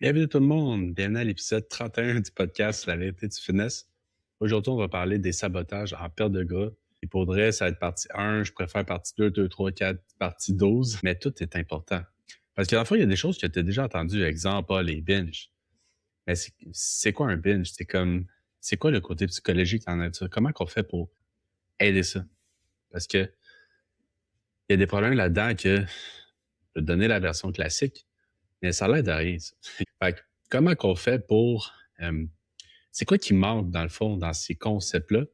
Bienvenue tout le monde, bienvenue à l'épisode 31 du podcast La vérité du fitness. Aujourd'hui, on va parler des sabotages en perte de gras. Et pour vrai, ça va être partie 1, je préfère partie 2, 2, 3, 4, partie 12, mais tout est important. Parce que dans le fond, il y a des choses que tu as déjà entendues, exemple, les binges. Mais c'est quoi un binge? C'est quoi le côté psychologique en ça? Comment qu'on fait pour aider ça? Parce que il y a des problèmes là-dedans que je vais te donner la version classique, mais ça l'aide à rien, ça. Fait que, comment qu'on fait pour c'est quoi qui manque, dans le fond, dans ces concepts-là,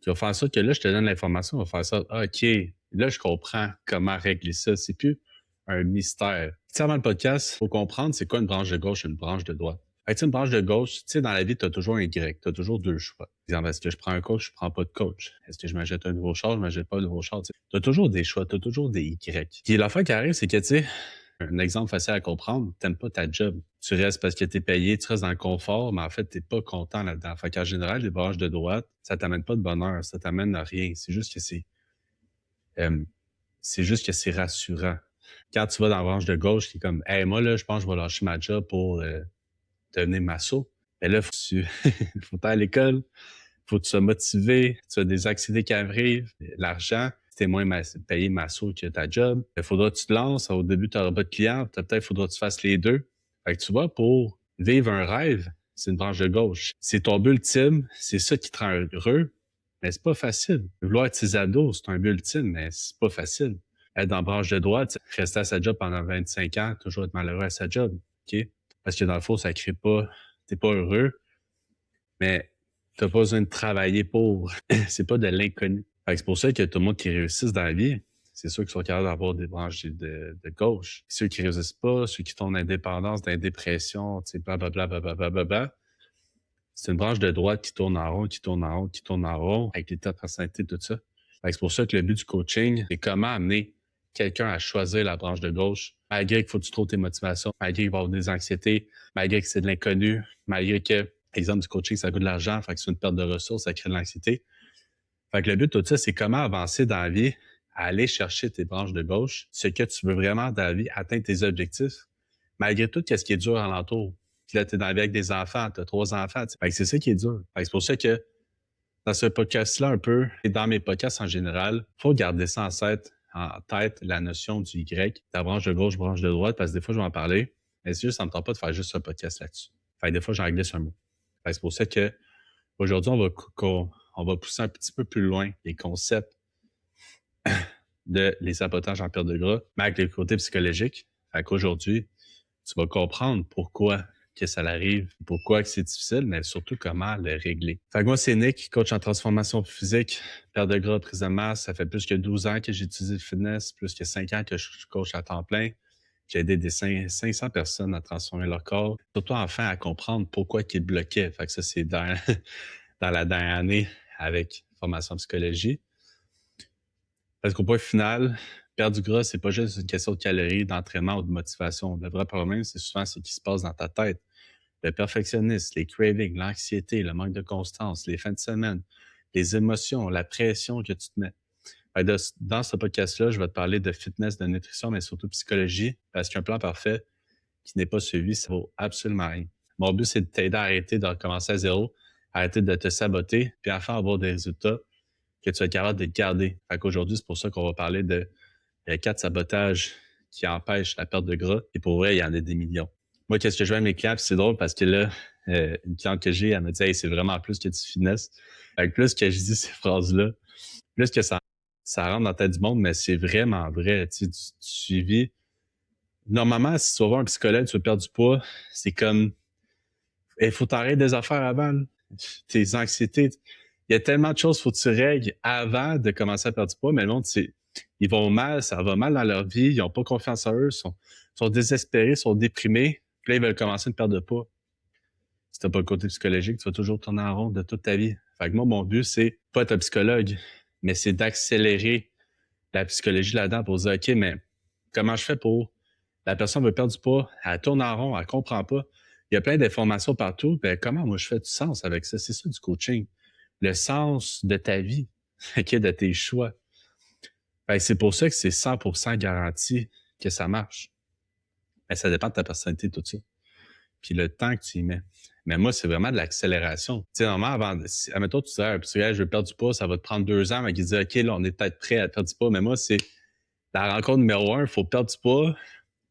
qui va faire ça que là, je te donne l'information, on va faire ça. Ah, OK, là, je comprends comment régler ça. C'est plus un mystère. Tu sais, avant le podcast, il faut comprendre c'est quoi une branche de gauche et une branche de droite. Fait que, tu sais, une branche de gauche, tu sais, dans la vie, tu as toujours un Y, tu as toujours deux choix. Par exemple, est-ce que je prends un coach, je prends pas de coach? Est-ce que je m'achète un nouveau char, je m'achète pas un nouveau char? Tu as toujours des choix, tu as toujours des Y. Puis l'affaire qui arrive, c'est que, tu sais, un exemple facile à comprendre, t'aimes pas ta job. Tu restes parce que t'es payé, tu restes dans le confort, mais en fait, t'es pas content là-dedans. Fait qu'en général, les branches de droite, ça t'amène pas de bonheur, ça t'amène à rien. Euh, c'est juste que c'est rassurant. Quand tu vas dans la branche de gauche, qui est comme, hey, moi, là, je pense que je vais lâcher ma job pour devenir masso. Mais là, faut aller à l'école, faut que tu sois motivé, tu as des activités qui arrivent, l'argent, t'es moins payé masso que ta job. Il faudra que tu te lances. Au début, tu n'auras pas de clients. Peut-être faudra que tu fasses les deux. Fait que tu vois, pour vivre un rêve, c'est une branche de gauche. C'est ton but ultime, c'est ça qui te rend heureux, mais c'est pas facile. Vouloir être ses ados, c'est un but ultime, mais c'est pas facile. Être dans la branche de droite, rester à sa job pendant 25 ans, toujours être malheureux à sa job, OK? Parce que dans le fond, ça crée pas, t'es pas heureux, mais t'as pas besoin de travailler pour. C'est pas de l'inconnu. Fait que c'est pour ça que tout le monde qui réussisse dans la vie, c'est ceux qui sont capables d'avoir des branches de gauche. Ceux qui réussissent pas, ceux qui tombent d'indépendance, d'indépression, tu sais, blablabla, blablabla, c'est une branche de droite qui tourne en rond, qui tourne en rond, qui tourne en rond, avec l'état de personnalité, tout ça. Fait que c'est pour ça que le but du coaching, c'est comment amener quelqu'un à choisir la branche de gauche, malgré qu'il faut que tu trouves tes motivations, malgré qu'il va y avoir des anxiétés, malgré que c'est de l'inconnu, malgré que, exemple, du coaching, ça coûte de l'argent, fait que c'est une perte de ressources, ça crée de l'anxiété. Fait que le but de tout ça, c'est comment avancer dans la vie, à aller chercher tes branches de gauche, ce que tu veux vraiment dans la vie, atteindre tes objectifs, malgré tout ce qui est dur alentour. Puis là, t'es dans la vie avec des enfants, t'as 3 enfants. Fait que c'est ça qui est dur. Fait que c'est pour ça que dans ce podcast-là un peu, et dans mes podcasts en général, faut garder ça en tête la notion du Y, ta branche de gauche, branche de droite, parce que des fois, je vais en parler, mais c'est juste, ça me tente pas de faire juste un podcast là-dessus. Fait que des fois, j'en glisse un mot. Fait que c'est pour ça que aujourd'hui, on va pousser un petit peu plus loin les concepts de les sabotages en perte de gras, mais avec le côté psychologique. Fait qu'aujourd'hui, tu vas comprendre pourquoi que ça arrive, pourquoi que c'est difficile, mais surtout comment le régler. Fait que moi, c'est Nick, coach en transformation physique, perte de gras, prise de masse. Ça fait plus que 12 ans que j'ai utilisé le fitness, plus que 5 ans que je suis coach à temps plein. J'ai aidé des 500 personnes à transformer leur corps, surtout enfin à comprendre pourquoi ils bloquaient. Fait que ça, c'est dans, dans la dernière année avec formation en psychologie. Parce qu'au point final, perdre du gras, c'est pas juste une question de calories, d'entraînement ou de motivation. Le vrai problème, c'est souvent ce qui se passe dans ta tête. Le perfectionnisme, les cravings, l'anxiété, le manque de constance, les fins de semaine, les émotions, la pression que tu te mets. Dans ce podcast-là, je vais te parler de fitness, de nutrition, mais surtout psychologie, parce qu'un plan parfait qui n'est pas suivi, ça vaut absolument rien. Mon but, c'est de t'aider à arrêter de recommencer à zéro, arrêter de te saboter, puis enfin avoir des résultats que tu es capable de garder. Fait qu'aujourd'hui, c'est pour ça qu'on va parler de 4 sabotages qui empêchent la perte de gras. Et pour vrai, il y en a des millions. Moi, qu'est-ce que je vois à mes clients, c'est drôle parce que là, une cliente que j'ai, elle me dit, hey, c'est vraiment plus que du fitness. Fait que plus que je dis ces phrases-là, plus que ça rentre dans la tête du monde, mais c'est vraiment vrai. Tu sais, du suivi. Normalement, si tu vas voir un psychologue, tu veux perdre du poids, c'est comme, il faut t'arrêter des affaires avant. Là. Tes anxiétés. Il y a tellement de choses qu'il faut que tu règles avant de commencer à perdre du poids, mais le monde, ils vont mal, ça va mal dans leur vie, ils n'ont pas confiance en eux, sont désespérés, sont déprimés, puis là, ils veulent commencer une perte de poids. Si t'as pas le côté psychologique, tu vas toujours tourner en rond de toute ta vie. Fait que moi, mon but, c'est pas être un psychologue, mais c'est d'accélérer la psychologie là-dedans pour se dire, OK, mais comment je fais pour la personne veut perdre du poids, elle tourne en rond, elle comprend pas. Il y a plein d'informations partout. Ben, comment moi je fais du sens avec ça? C'est ça du coaching. Le sens de ta vie, okay, de tes choix. Ben, c'est pour ça que c'est 100% garanti que ça marche. Ben, ça dépend de ta personnalité, tout ça. puis le temps que tu y mets. Mais moi, c'est vraiment de l'accélération. Tu sais, normalement, admettons, tu disais, je veux perdre du poids, ça va te prendre 2 ans, mais qu'ils disent, OK, là, on est peut-être prêt à perdre du poids. Mais moi, c'est la rencontre numéro 1, il faut perdre du poids,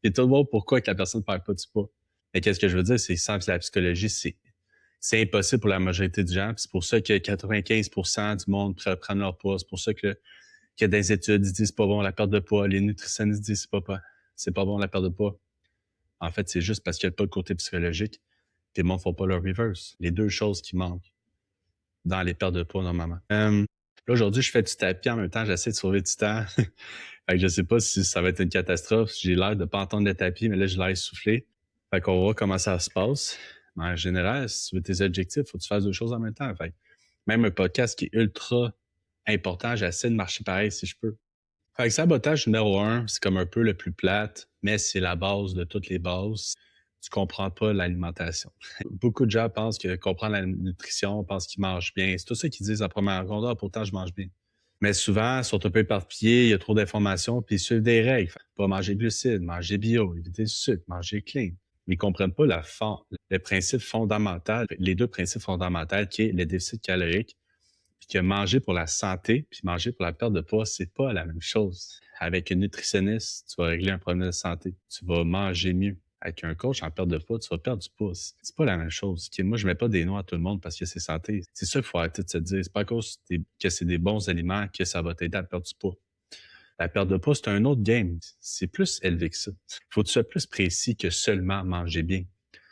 et tout le monde, pourquoi que la personne ne perd pas du poids. Mais qu'est-ce que je veux dire, c'est sans la psychologie, c'est impossible pour la majorité des gens. C'est pour ça que 95% du monde prennent leur poids. C'est pour ça que dans les études, ils disent c'est pas bon la perte de poids. Les nutritionnistes disent c'est pas bon la perte de poids. En fait, c'est juste parce qu'il n'y a pas le côté psychologique. Les monde ne font pas leur reverse. Les deux choses qui manquent dans les pertes de poids normalement. Là, aujourd'hui, je fais du tapis en même temps, j'essaie de sauver du temps. Fait que je sais pas si ça va être une catastrophe. J'ai l'air de pas entendre le tapis, mais là, j'ai l'air essoufflé. Fait qu'on va voir comment ça se passe. Mais en général, si tu veux tes objectifs, faut que tu fasses 2 choses en même temps. Fait que même un podcast qui est ultra important, j'essaie de marcher pareil si je peux. Fait que sabotage numéro 1, c'est comme un peu le plus plate, mais c'est la base de toutes les bases. Tu comprends pas l'alimentation. Beaucoup de gens pensent que comprendre la nutrition, pensent qu'ils mangent bien. C'est tout ça qu'ils disent en première seconde, pourtant je mange bien. Mais souvent, ils sont un peu éparpillés, il y a trop d'informations, puis ils suivent des règles. Pas manger de glucides, manger bio, éviter le sucre, manger clean. Mais ils comprennent pas le principe fondamental, les 2 principes fondamentaux qui est le déficit calorique, puis que manger pour la santé, puis manger pour la perte de poids, c'est pas la même chose. Avec une nutritionniste, tu vas régler un problème de santé. Tu vas manger mieux. Avec un coach en perte de poids, tu vas perdre du poids. C'est pas la même chose. Moi, je mets pas des noix à tout le monde parce que c'est santé. C'est ça qu'il faut arrêter de se dire. C'est pas à cause que c'est des bons aliments que ça va t'aider à perdre du poids. La perte de poids, c'est un autre game. C'est plus élevé que ça. Faut que tu sois plus précis que seulement manger bien.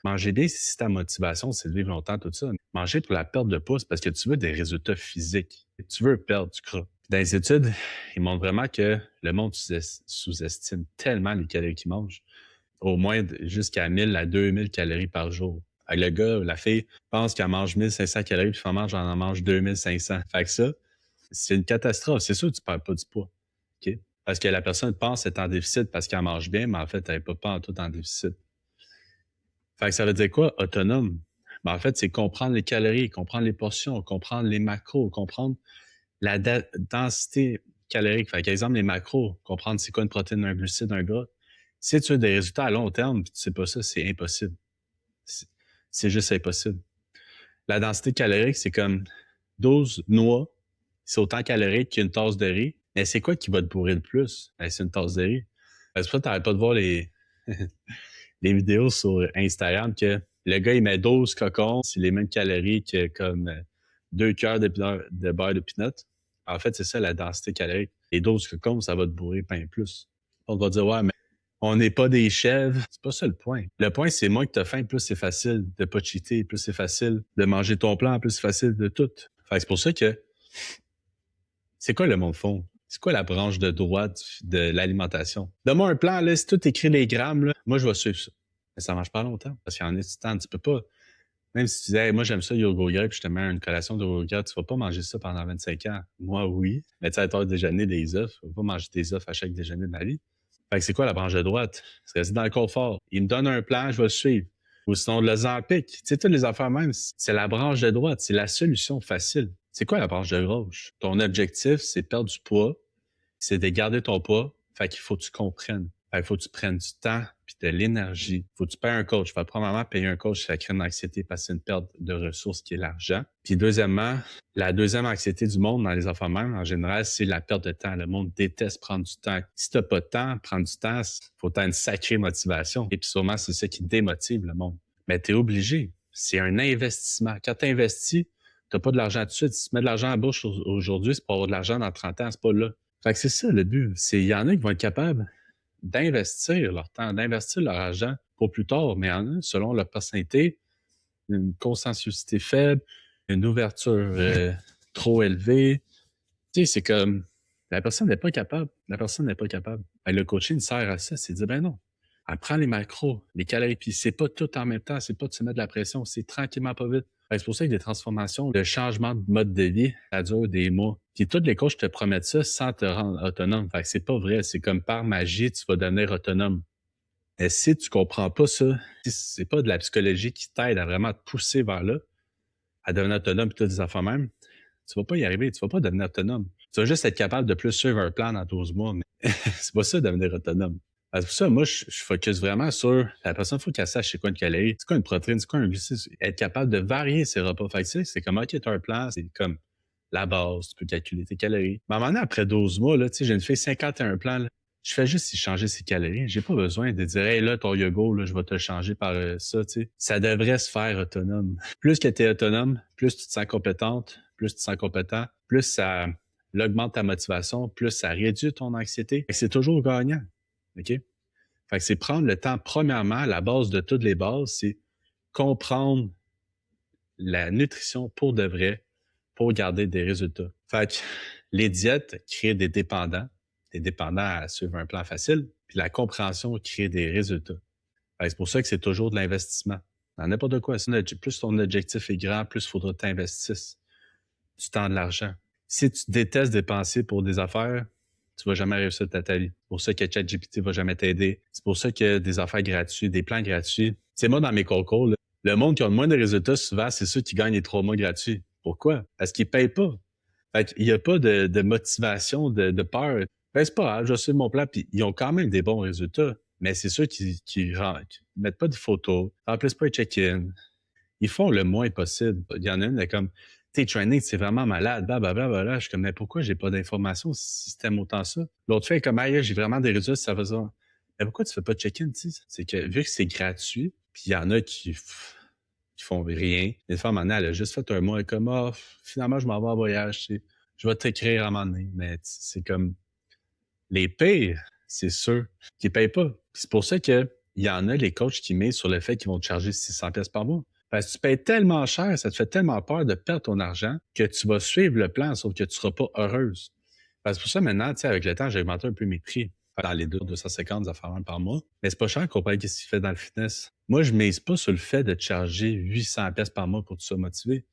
Manger bien, si ta motivation, c'est de vivre longtemps, tout ça. Manger pour la perte de poids, c'est parce que tu veux des résultats physiques. Tu veux perdre du gras. Dans les études, ils montrent vraiment que le monde sous-estime tellement les calories qu'ils mangent. Au moins jusqu'à 1000 à 2000 calories par jour. Le gars, la fille pense qu'elle mange 1500 calories, puis elle en mange 2500. Fait que ça, c'est une catastrophe. C'est sûr que tu perds pas du poids. OK? Parce que la personne pense être en déficit parce qu'elle mange bien, mais en fait, elle n'est pas en tout en déficit. Fait que ça veut dire quoi, autonome? Ben, en fait, c'est comprendre les calories, comprendre les portions, comprendre les macros, comprendre la densité calorique. Fait qu'exemple, les macros, comprendre c'est quoi une protéine, un glucide, un gras. Si tu as des résultats à long terme, puis tu sais pas ça, c'est impossible. C'est juste impossible. La densité calorique, c'est comme 12 noix, c'est autant calorique qu'une tasse de riz. Mais c'est quoi qui va te bourrer le plus? Ben, c'est une tasse de riz. C'est pour ça que t'arrêtes pas de voir les vidéos sur Instagram que le gars, il met 12 cocons, c'est les mêmes calories que comme 2 cuillères de beurre de peanut. En fait, c'est ça la densité calorique. Les 12 cocons, ça va te bourrer bien plus. On va dire, ouais, mais on n'est pas des chèvres. C'est pas ça le point. Le point, c'est moins que t'as faim, plus c'est facile de pas cheater, plus c'est facile de manger ton plan, plus c'est facile de tout. Fait que c'est pour ça que c'est quoi le monde fond? C'est quoi la branche de droite de l'alimentation? Donne-moi un plan, là, si tout écrit les grammes, là, moi, je vais suivre ça. Mais ça marche pas longtemps, parce qu'il y en a du temps, tu peux pas. Même si tu disais, hey, moi, j'aime ça, yogourt grec, puis je te mets une collation de yogourt grec, tu vas pas manger ça pendant 25 ans. Moi, oui. Mais tu sais, à toi, déjeuner des œufs, je vais pas manger des œufs à chaque déjeuner de ma vie. Fait que c'est quoi la branche de droite? C'est rester dans le confort. Il me donne un plan, je vais le suivre. Ou sinon, de l'Ozempic. Tu sais, toutes les affaires même, c'est la branche de droite. C'est la solution facile. C'est quoi la branche de gauche? Ton objectif, c'est perdre du poids, c'est de garder ton poids. Fait qu'il faut que tu comprennes. Fait qu'il faut que tu prennes du temps puis de l'énergie. Faut que tu payes un coach. Fait que premièrement, payer un coach, ça crée une anxiété parce que c'est une perte de ressources qui est l'argent. Puis deuxièmement, la deuxième anxiété du monde dans les affaires même, en général, c'est la perte de temps. Le monde déteste prendre du temps. Si t'as pas de temps, prendre du temps, faut t'avoir une sacrée motivation. Et puis sûrement, c'est ça qui démotive le monde. Mais t'es obligé. C'est un investissement. Quand t'investis, t'as pas de l'argent tout de suite. Si tu mets de l'argent à la bouche aujourd'hui, c'est pour avoir de l'argent dans 30 ans, c'est pas là. Fait que c'est ça le but. Il y en a qui vont être capables d'investir leur temps, d'investir leur argent pour plus tard, mais il y en a, selon leur personnalité, une consensualité faible, une ouverture trop élevée. Tu sais, c'est comme, la personne n'est pas capable. La personne n'est pas capable. Ben, le coaching sert à ça, c'est de dire, ben non, apprends les macros, les calories, puis c'est pas tout en même temps, c'est pas de se mettre de la pression, c'est tranquillement pas vite. C'est pour ça que des transformations, le changement de mode de vie, ça dure des mois. Puis tous les coachs te promettent ça sans te rendre autonome. Fait que c'est pas vrai. C'est comme par magie, tu vas devenir autonome. Mais si tu comprends pas ça, si c'est pas de la psychologie qui t'aide à vraiment te pousser vers là, à devenir autonome et toutes les affaires même, tu vas pas y arriver. Tu vas pas devenir autonome. Tu vas juste être capable de plus suivre un plan dans 12 mois. Mais c'est pas ça, devenir autonome. C'est pour ça, moi, je focus vraiment sur la personne, il faut qu'elle sache c'est quoi une calorie, c'est quoi une protéine, c'est quoi un glucide, être capable de varier ses repas. Fait que, tu sais, c'est comme, OK, t'as un plan, c'est comme la base, tu peux calculer tes calories. Mais à un moment donné, après 12 mois, là, tu sais, j'ai une fille 51 plans, là, je fais juste y changer ses calories. J'ai pas besoin de dire, hey, là, ton yogourt, là, je vais te le changer par ça, tu sais. Ça devrait se faire autonome. Plus que tu es autonome, plus tu te sens compétente, plus tu te sens compétent, plus ça augmente ta motivation, plus ça réduit ton anxiété. Fait que c'est toujours gagnant. OK? Fait que c'est prendre le temps, premièrement, la base de toutes les bases, c'est comprendre la nutrition pour de vrai, pour garder des résultats. Fait que les diètes créent des dépendants à suivre un plan facile, puis la compréhension crée des résultats. Fait que c'est pour ça que c'est toujours de l'investissement. Dans n'importe quoi, plus ton objectif est grand, plus il faudra que tu investisses du temps, de l'argent. Si tu détestes dépenser pour des affaires, tu vas jamais réussir ta vie. C'est pour ça que ChatGPT va jamais t'aider. C'est pour ça que des affaires gratuites, des plans gratuits. C'est moi dans mes concours, là, le monde qui a le moins de résultats, souvent, c'est ceux qui gagnent les 3 mois gratuits. Pourquoi? Parce qu'ils payent pas. Fait qu'il n'y a pas de motivation, de peur. Ben, c'est pas grave, je suis mon plan, puis ils ont quand même des bons résultats. Mais c'est ceux qui mettent pas de photos, remplissent pas les check-in. Ils font le moins possible. Il y en a une, elle est comme, tes training, c'est vraiment malade, blablabla. Je suis comme, mais pourquoi j'ai pas d'informations si t'aimes autant ça? L'autre fait comme, ah, j'ai vraiment des résultats, ça va ça. Mais pourquoi tu fais pas de check-in, tu sais? C'est que, vu que c'est gratuit, puis il y en a qui font rien. Une femme, maintenant, elle a juste fait un mois, elle est comme, ah, finalement, je m'en vais en voyage, tu sais. Je vais t'écrire à un moment donné. Mais c'est comme, les pires, c'est ceux qui payent pas. Puis c'est pour ça que il y en a les coachs qui misent sur le fait qu'ils vont te charger 600 pièces par mois. Parce que tu payes tellement cher, ça te fait tellement peur de perdre ton argent que tu vas suivre le plan, sauf que tu seras pas heureuse. Parce que pour ça, maintenant, tu sais, avec le temps, j'ai augmenté un peu mes prix. Dans les 250 affaires par mois. Mais c'est pas cher comparé à ce qu'il fait dans le fitness. Moi, je mise pas sur le fait de te charger 800 pièces par mois pour que tu sois motivé.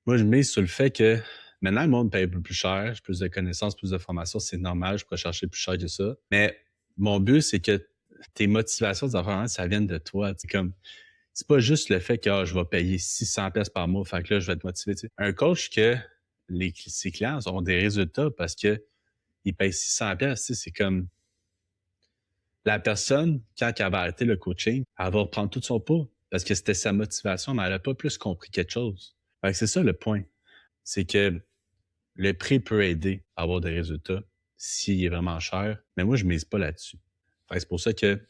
Moi, je mise sur le fait que maintenant, le monde paye un peu plus cher, j'ai plus de connaissances, plus de formations, c'est normal, je pourrais chercher plus cher que ça. Mais mon but, c'est que tes motivations des affaires, ça vienne de toi. C'est comme, c'est pas juste le fait que je vais payer 600 pièces par mois, fait que là, je vais être motivé. Tu sais. Un coach que ses clients ont des résultats parce que ils payent 600 pièces, tu sais, c'est comme la personne, quand elle va arrêter le coaching, elle va reprendre tout son poids parce que c'était sa motivation, mais elle n'a pas plus compris quelque chose. Fait que c'est ça le point. C'est que le prix peut aider à avoir des résultats s'il est vraiment cher, mais moi, je mise pas là-dessus. Fait que c'est pour ça que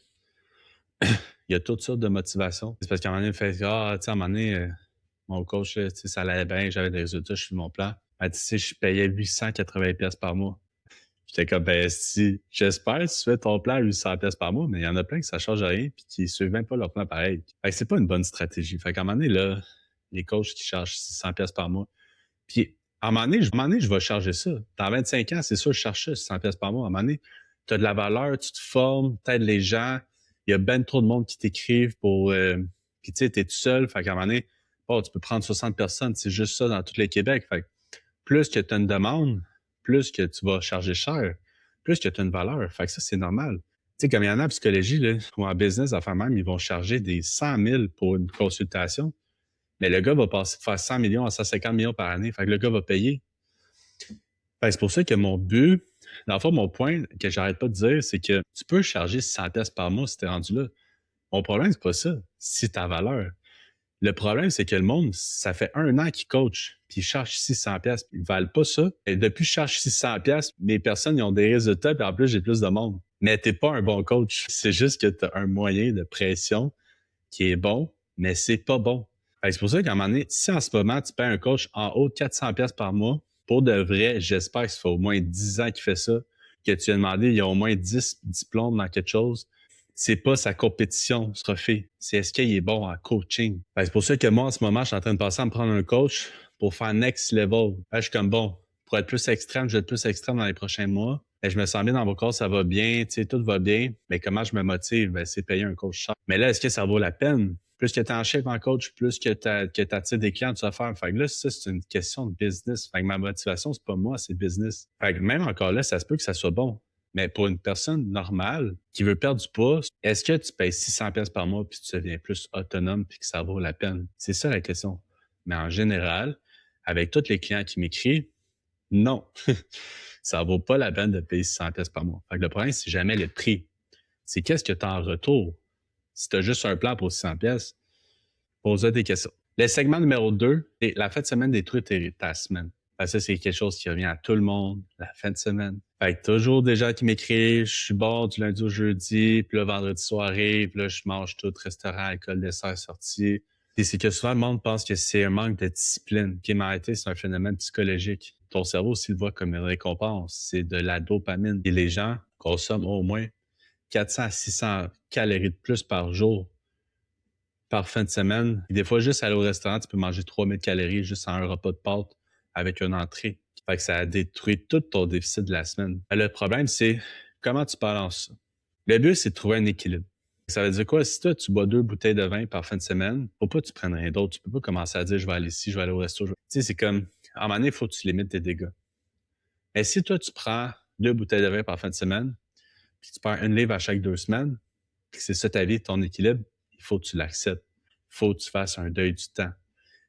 il y a toutes sortes de motivations. C'est parce qu'à un moment donné, il fait, ah, tu sais, à un moment donné, mon coach, tu sais, ça allait bien, j'avais des résultats, je suis mon plan. Ben, tu sais, je payais 880 pièces par mois. J'étais comme, ben, si, j'espère que tu fais ton plan à 800 pièces par mois, mais il y en a plein qui ça change rien puis qui suivent même pas leur plan pareil. Fait que c'est pas une bonne stratégie. Fait qu'à un moment donné, là, les coachs qui chargent 600 pièces par mois, puis à un moment donné, je vais charger ça. Dans 25 ans, c'est sûr, je cherche ça, 600 pièces par mois. À un moment donné, tu as de la valeur, tu te formes, t'aides les gens. Il y a ben trop de monde qui t'écrivent pour... puis tu sais, t'es tout seul. Fait qu'à un moment donné, oh, tu peux prendre 60 personnes. C'est juste ça dans tout le Québec. Fait que plus que tu as une demande, plus que tu vas charger cher, plus que tu as une valeur. Fait que ça, c'est normal. Tu sais, comme il y en a en psychologie, là, ou en business, enfin même, ils vont charger des 100 000 pour une consultation. Mais le gars va passer de faire 100 millions à 150 millions par année. Fait que le gars va payer. Fait que c'est pour ça que mon but, dans le fond, mon point que j'arrête pas de dire, c'est que tu peux charger 600 pièces par mois si t'es rendu là. Mon problème, c'est pas ça. C'est ta valeur. Le problème, c'est que le monde, ça fait 1 an qu'ils coachent, puis ils chargent 600 pièces, ils valent pas ça. Et depuis que je charge 600 pièces, mes personnes, ils ont des résultats, puis en plus, j'ai plus de monde. Mais t'es pas un bon coach. C'est juste que t'as un moyen de pression qui est bon, mais c'est pas bon. Fait que c'est pour ça qu'à un moment donné, si en ce moment, tu payes un coach en haut de 400 pièces par mois, pour de vrai, j'espère que ça fait au moins 10 ans qu'il fait ça, que tu as demandé, il y a au moins 10 diplômes dans quelque chose. C'est pas sa compétition, ce trophée. C'est est-ce qu'il est bon en coaching. Fait que c'est pour ça que moi, en ce moment, je suis en train de passer à me prendre un coach pour faire next level. Fait que je suis comme, bon, pour être plus extrême, je vais être plus extrême dans les prochains mois. Ben, je me sens bien dans mon corps, ça va bien, tu sais, tout va bien. Mais comment je me motive? Ben, c'est payer un coach cher. Mais là, est-ce que ça vaut la peine? Plus que tu es en chef en coach, plus que tu attires des clients, tu vas faire. Fait que là, ça, c'est une question de business. Fait que ma motivation, c'est pas moi, c'est le business. Fait que même encore là, ça se peut que ça soit bon. Mais pour une personne normale qui veut perdre du poids, est-ce que tu payes 600 pièces par mois puis tu deviens plus autonome puis que ça vaut la peine? C'est ça la question. Mais en général, avec tous les clients qui m'écrivent, non. Ça vaut pas la peine de payer 600 pièces par mois. Fait que le problème, c'est jamais le prix. c'est qu'est-ce que tu as en retour. Si tu as juste un plan pour 600 pièces, pose-toi des questions. Le segment numéro 2, c'est la fin de semaine détruit ta semaine. Parce que ça, c'est quelque chose qui revient à tout le monde, la fin de semaine. Fait que toujours des gens qui m'écrivent, je suis bon du lundi au jeudi, puis le vendredi soirée, puis là, je mange tout, restaurant, alcool, dessert, sortie. Et c'est que souvent, le monde pense que c'est un manque de discipline. Qui m'a arrêté, c'est un phénomène psychologique. Ton cerveau aussi le voit comme une récompense. C'est de la dopamine. Et les gens consomment au moins 400 à 600 calories de plus par jour, par fin de semaine. Et des fois, juste aller au restaurant, tu peux manger 3000 calories juste en un repas de pâtes avec une entrée. Fait que ça a détruit tout ton déficit de la semaine. Le problème, c'est comment tu balances ça. Le but, c'est de trouver un équilibre. Ça veut dire quoi? Si toi, tu bois 2 bouteilles de vin par fin de semaine, faut pas que tu prennes rien d'autre. Tu peux pas commencer à dire, je vais aller ici, je vais aller au resto. Tu sais, c'est comme, à un moment donné, il faut que tu limites tes dégâts. Mais si toi, tu prends 2 bouteilles de vin par fin de semaine, puis tu perds 1 livre à chaque 2 semaines, puis que c'est ça ta vie, ton équilibre, il faut que tu l'acceptes. Il faut que tu fasses un deuil du temps.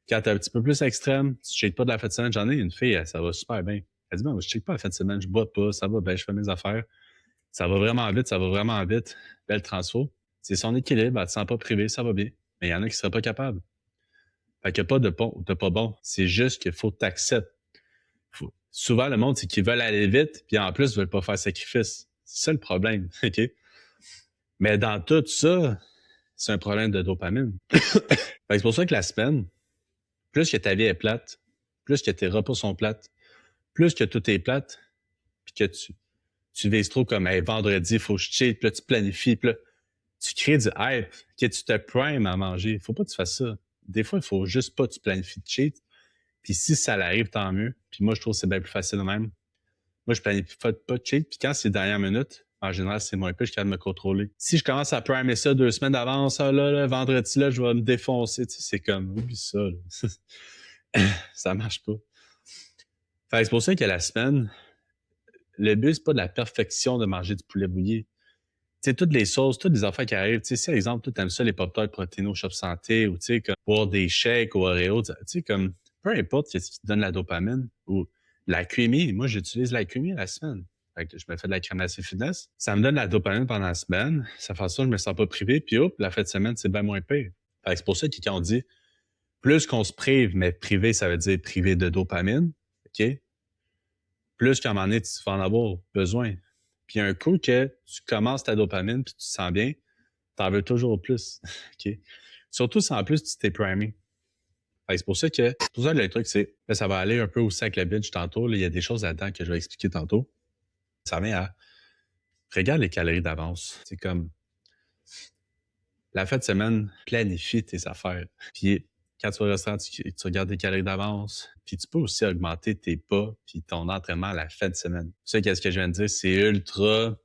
Quand t'es un petit peu plus extrême, tu ne checkes pas de la fin de semaine. J'en ai une fille, ça va super bien. Elle dit, bon, je ne check pas la fin de semaine, je bois pas, ça va bien, je fais mes affaires. Ça va vraiment vite, ça va vraiment vite. Belle transfo. C'est son équilibre, elle te sent pas privée, ça va bien. Mais il y en a qui seraient pas capables. Fait qu'il n'y a pas de bon ou de pas bon. C'est juste qu'il faut t'accepter. Souvent, le monde, c'est qu'ils veulent aller vite, puis en plus, ils veulent pas faire sacrifice. C'est ça le problème, OK? Mais dans tout ça, c'est un problème de dopamine. C'est pour ça que la semaine, plus que ta vie est plate, plus que tes repas sont plates, plus que tout est plate, puis que tu vises trop comme hey, vendredi, il faut que je cheat, puis là, tu planifies, puis là, tu crées du hype, que tu te primes à manger. Faut pas que tu fasses ça. Des fois, il faut juste pas que tu planifies de cheat. Puis si ça l'arrive, tant mieux. Puis moi, je trouve que c'est bien plus facile de même. Moi, je planifie pas de cheat, puis quand c'est dernière minute, en général, c'est moins peu, je suis capable de me contrôler. Si je commence à primer ça 2 semaines d'avance, là, vendredi, là, je vais me défoncer. Tu sais, c'est comme, oublie ça. Là. Ça marche pas. Fait que c'est pour ça que la semaine, le but, c'est pas de la perfection de manger du poulet bouilli. Tu sais, toutes les sauces, toutes les affaires qui arrivent. Tu sais, si, par exemple, tu aimes ça, les pop-tarts protéino Shop Santé, ou tu sais, comme boire des shakes ou Oreo, tu sais, comme, peu importe ce qui te donne la dopamine, ou la QMI. Moi, j'utilise la QMI la semaine. Fait que je me fais de la crème glacée fitness. Ça me donne la dopamine pendant la semaine. Ça fait ça, je me sens pas privé. Puis hop, la fin de semaine, c'est bien moins pire. Fait que c'est pour ça que quand on dit, plus qu'on se prive, mais privé, ça veut dire privé de dopamine, OK? Plus qu'à un moment donné, tu vas en avoir besoin. Puis un coup que tu commences ta dopamine puis tu te sens bien, t'en veux toujours plus. OK? Surtout si en plus tu t'es primé. C'est pour ça que le truc, c'est là, ça va aller un peu aussi avec le binge tantôt. Là, il y a des choses là-dedans que je vais expliquer tantôt. Ça vient à regarde les calories d'avance. C'est comme la fin de semaine, planifie tes affaires. Puis quand tu vas au restaurant, tu regardes tes calories d'avance. Puis tu peux aussi augmenter tes pas puis ton entraînement à la fin de semaine. Ça, qu'est-ce que je viens de dire? C'est ultra...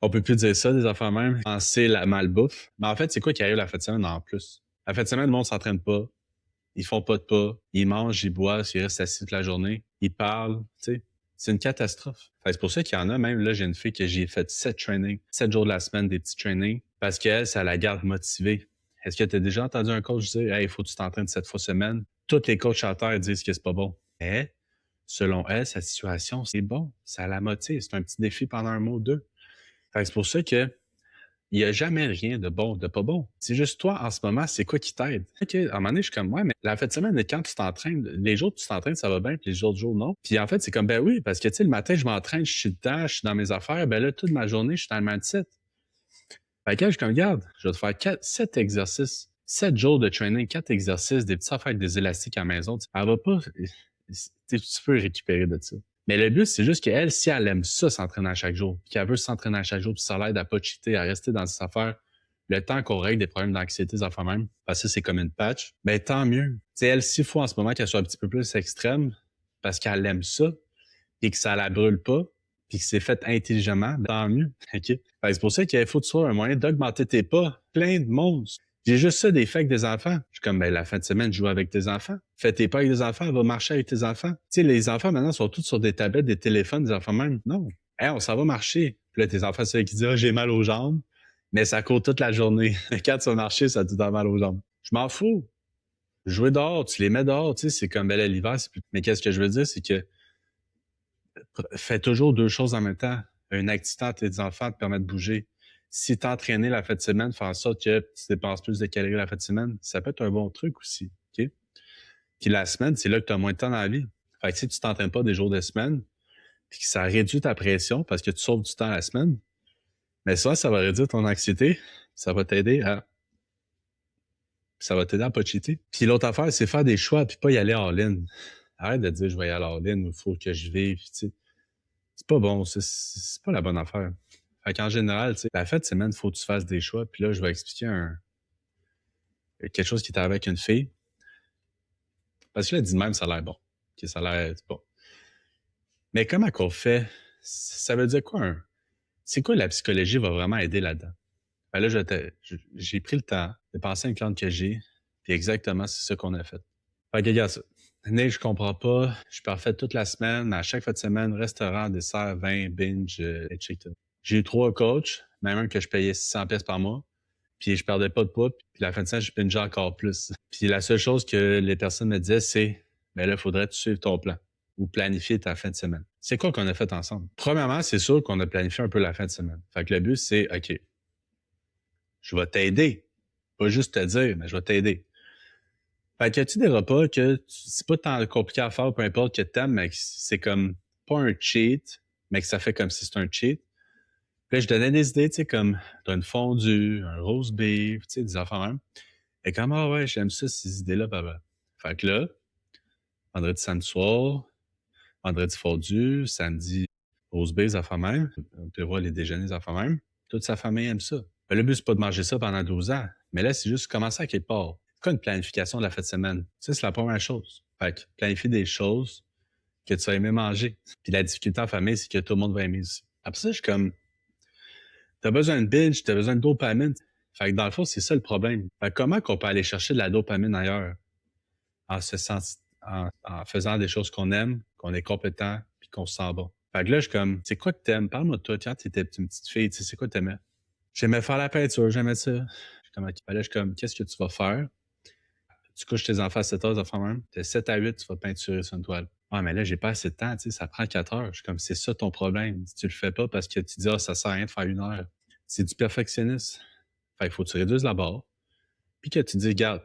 On peut plus dire ça, des affaires même. C'est la malbouffe. Mais en fait, c'est quoi qui arrive la fin de semaine en plus? La fin de semaine, le monde s'entraîne pas. Ils font pas de pas. Ils mangent, ils boivent, ils restent assis toute la journée. Ils parlent, tu sais. C'est une catastrophe. C'est pour ça qu'il y en a même, là, j'ai une fille que j'ai fait 7 trainings, 7 jours de la semaine, des petits trainings, parce qu'elle, ça la garde motivée. Est-ce que tu as déjà entendu un coach dire, hey, il faut que tu t'entraînes 7 fois semaine? Tous les coachs à terre disent que c'est pas bon. Mais, selon elle, sa situation, c'est bon. Ça la motive. C'est un petit défi pendant un mois ou deux. C'est pour ça que il n'y a jamais rien de bon, de pas bon. C'est juste toi, en ce moment, c'est quoi qui t'aide? OK, à un moment donné, je suis comme, ouais, mais la fin de semaine, quand tu t'entraînes, les jours où tu t'entraînes, ça va bien, puis les autres jours, non. Puis en fait, c'est comme, ben oui, parce que, tu sais, le matin, je m'entraîne, je suis dedans, je suis dans mes affaires, ben là, toute ma journée, je suis dans le mindset. Fait que je suis comme, regarde, je vais te faire 7 exercices, 7 jours de training, 4 exercices, des petites affaires avec des élastiques à la maison. Elle va pas, tu peux récupérer de ça. Mais le but, c'est juste qu'elle, si elle aime ça, s'entraîner à chaque jour, puis qu'elle veut s'entraîner à chaque jour, puis ça l'aide à pas cheater, à rester dans ses affaires, le temps qu'on règle des problèmes d'anxiété, des affaires même, parce que c'est comme une patch, ben tant mieux. C'est elle, s'il faut en ce moment qu'elle soit un petit peu plus extrême, parce qu'elle aime ça, puis que ça la brûle pas, puis que c'est fait intelligemment, ben, tant mieux. OK? C'est pour ça qu'il faut que tu sois un moyen d'augmenter tes pas. Plein de monde. J'ai juste ça des faits avec des enfants. Je suis comme, ben, la fin de semaine, joue avec tes enfants. Fais tes pas avec des enfants, va marcher avec tes enfants. Tu sais, les enfants, maintenant, sont tous sur des tablettes, des téléphones, des enfants même. Non. Hey, on s'en va marcher. Puis là, tes enfants, c'est ceux qui disent, ah, j'ai mal aux jambes. Mais ça court toute la journée. Quand tu vas marcher, ça te donne mal aux jambes. Je m'en fous. Jouer dehors, tu les mets dehors, tu sais, c'est comme, ben là, l'hiver, c'est plus... Mais qu'est-ce que je veux dire, c'est que fais toujours 2 choses en même temps. une activité entre tes enfants te permet de bouger. Si t'entraîner la fin de semaine, faire en sorte que tu dépenses plus de calories la fin de semaine, ça peut être un bon truc aussi, OK? Puis la semaine, c'est là que tu as moins de temps dans la vie. Fait que si tu t'entraînes pas des jours de semaine, puis que ça réduit ta pression parce que tu sauves du temps la semaine, mais ça va réduire ton anxiété, ça va t'aider à pas cheater. Puis l'autre affaire, c'est faire des choix puis pas y aller all-in. Arrête de dire je vais y aller all-in ou il faut que je vive, tu sais. C'est pas bon, c'est pas la bonne affaire. Fait qu'en général, tu sais, la fin de semaine, il faut que tu fasses des choix. Puis là, je vais expliquer quelque chose qui est avec une fille. Parce que là, dit de même, ça a l'air bon. OK, ça a l'air bon. Mais comment qu'on fait? Ça veut dire quoi c'est quoi la psychologie va vraiment aider là-dedans? Ben là, j'ai pris le temps de penser à une cliente que j'ai, puis exactement, c'est ça qu'on a fait. Fait que regarde ça. Nick, je comprends pas. Je suis parfait toute la semaine, mais à chaque fin de semaine, restaurant, dessert, vin, binge, et chicken. J'ai eu 3 coachs, même un que je payais 600 pièces par mois, puis je perdais pas de poids, puis la fin de semaine, je bingeais encore plus. Puis la seule chose que les personnes me disaient, c'est, ben là, il faudrait que tu suives ton plan ou planifier ta fin de semaine. C'est quoi qu'on a fait ensemble? Premièrement, c'est sûr qu'on a planifié un peu la fin de semaine. Fait que le but, c'est, OK, je vais t'aider. Pas juste te dire, mais je vais t'aider. Fait que tu des repas que c'est pas tant compliqué à faire, peu importe que t'aimes, mais que c'est comme pas un cheat, mais que ça fait comme si c'était un cheat. Puis là, je donnais des idées, tu sais, comme une fondue, un roast beef, tu sais, des affaires même. Et comme, ah ouais, j'aime ça, ces idées-là, papa. Fait que là, vendredi, samedi soir, vendredi fondue, samedi roast beef, affaires même. On peut voir les déjeuners, des affaires même. Toute sa famille aime ça. Ben, le but, c'est pas de manger ça pendant 12 ans. Mais là, c'est juste commencer à quelque part. C'est quoi une planification de la fin de semaine? Ça, c'est la première chose. Fait que planifier des choses que tu vas aimer manger. Puis la difficulté en famille, c'est que tout le monde va aimer aussi. Après ça, je suis comme, t'as besoin de binge, t'as besoin de dopamine. Fait que dans le fond, c'est ça le problème. Fait que comment qu'on peut aller chercher de la dopamine ailleurs? En faisant des choses qu'on aime, qu'on est compétent, puis qu'on se sent bon. Fait que là, je suis comme, c'est quoi que t'aimes? Parle-moi de toi, quand t'étais une petite fille, tu sais, c'est quoi que t'aimais? J'aimais faire la peinture, j'aimais ça. Je suis comme, ok. Fait là, je suis comme, qu'est-ce que tu vas faire? Tu couches tes enfants à 7 heures, enfants même. De 7 à 8, tu vas peinturer sur une toile. Ouais, mais là, j'ai pas assez de temps, tu sais, ça prend 4 heures. Je suis comme, c'est ça ton problème. Tu le fais pas parce que tu dis, ah, ça sert à rien de faire 1 heure. C'est du perfectionnisme. Fait il faut que tu réduises la barre. Puis que tu dis, regarde,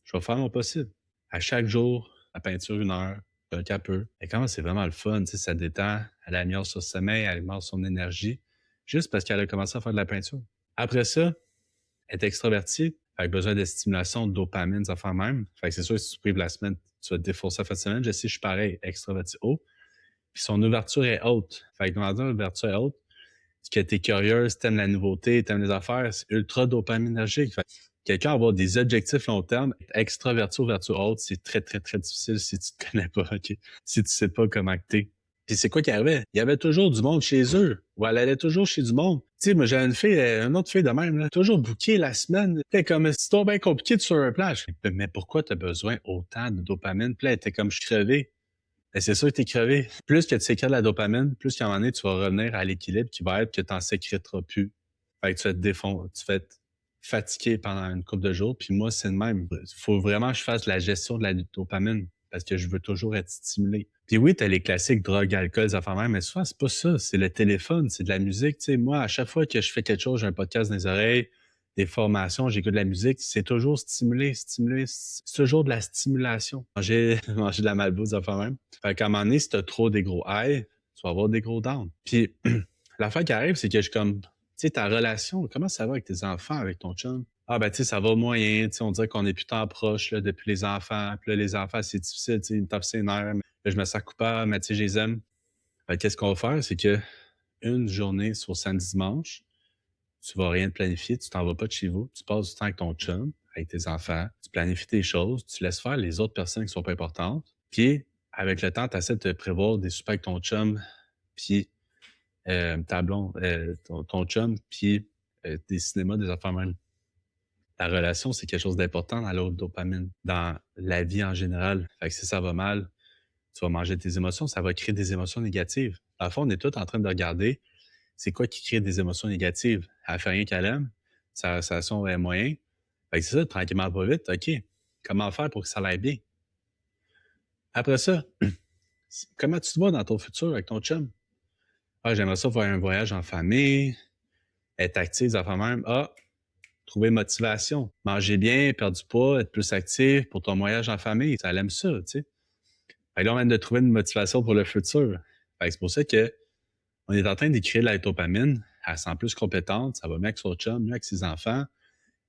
je vais faire mon possible. À chaque jour, la peinture 1 heure, un peu. Et comment c'est vraiment le fun, tu sais, ça détend, elle améliore son sommeil, elle améliore son énergie, juste parce qu'elle a commencé à faire de la peinture. Après ça, elle est extravertie, fait que besoin de stimulation, de dopamine, ça fait même. Fait que c'est sûr, si tu prives la semaine, tu vas te défoncer la fin de semaine. Je sais, je suis pareil, extraverti haut. Puis son ouverture est haute. Fait que dans l'ouverture est haute, c'est que t'es curieuse, t'aimes la nouveauté, t'aimes les affaires, c'est ultra dopaminergique. Fait que quelqu'un avoir des objectifs long terme, être extraverti, ouverture haute, c'est très, très, très difficile si tu te connais pas, OK? Si tu sais pas comment t'es. Puis c'est quoi qu'il y avait? Il y avait toujours du monde chez eux. Ou elle allait toujours chez du monde. Tu sais, moi, j'avais une autre fille de même, là, toujours bookée la semaine. Puis comme, c'est trop bien compliqué de sur un plan. Je dis, mais pourquoi t'as besoin autant de dopamine? Puis là, elle était comme, je suis crevé. Et c'est sûr que t'es crevé. Plus que tu sécrètes de la dopamine, plus qu'à un moment donné, tu vas revenir à l'équilibre qui va être que t'en sécréteras plus. Fait que tu vas te défendre, tu vas être fatigué pendant une couple de jours. Puis moi, c'est le même. Il faut vraiment que je fasse la gestion de la dopamine parce que je veux toujours être stimulé. Puis oui, t'as les classiques drogue, alcool, ça fait même, mais souvent, c'est pas ça. C'est le téléphone, c'est de la musique. Tu sais, moi, à chaque fois que je fais quelque chose, j'ai un podcast dans les oreilles, des formations, j'écoute de la musique, c'est toujours stimulé. C'est toujours de la stimulation. Manger de la Malbouffe, ça fait même. Fait qu'à un moment donné, si t'as trop des gros highs, tu vas avoir des gros downs. Puis l'affaire qui arrive, c'est que je suis comme, tu sais, ta relation, comment ça va avec tes enfants, avec ton chum? Ah ben tu sais, ça va moyen, tu sais, on dirait qu'on est plus tant proche là, depuis les enfants. Puis là, les enfants, c'est difficile, tu sais, ils me tapent ses nerfs. Là, je me sens coupable, mais tu sais, je les aime. Fait que qu'est-ce qu'on va faire, c'est que une journée sur samedi dimanche, tu vas rien te planifier, tu t'en vas pas de chez vous, tu passes du temps avec ton chum, avec tes enfants, tu planifies tes choses, tu laisses faire les autres personnes qui sont pas importantes. Puis avec le temps, tu essaies de te prévoir des soupers avec ton chum, puis ta blonde, ton chum, puis des cinémas, des affaires même. La relation, c'est quelque chose d'important dans l'autre dopamine, dans la vie en général. Fait que si ça va mal, tu vas manger tes émotions, ça va créer des émotions négatives. Dans le fond, on est tous en train de regarder c'est quoi qui crée des émotions négatives. Elle fait rien qu'elle aime, sa relation est moyen. Fait que c'est ça, tranquillement pas vite, OK. Comment faire pour que ça aille bien? Après ça, comment tu te vois dans ton futur avec ton chum? Ah, j'aimerais ça faire un voyage en famille, être actif, des affaires même. Ah, trouver motivation. Manger bien, perdre du poids, être plus actif pour ton voyage en famille. Ça l'aime ça, tu sais. Fait que là, on vient de trouver une motivation pour le futur. Fait que c'est pour ça que on est en train d'écrire la dopamine. Elle se sent plus compétente, ça va mieux avec son chum, mieux avec ses enfants.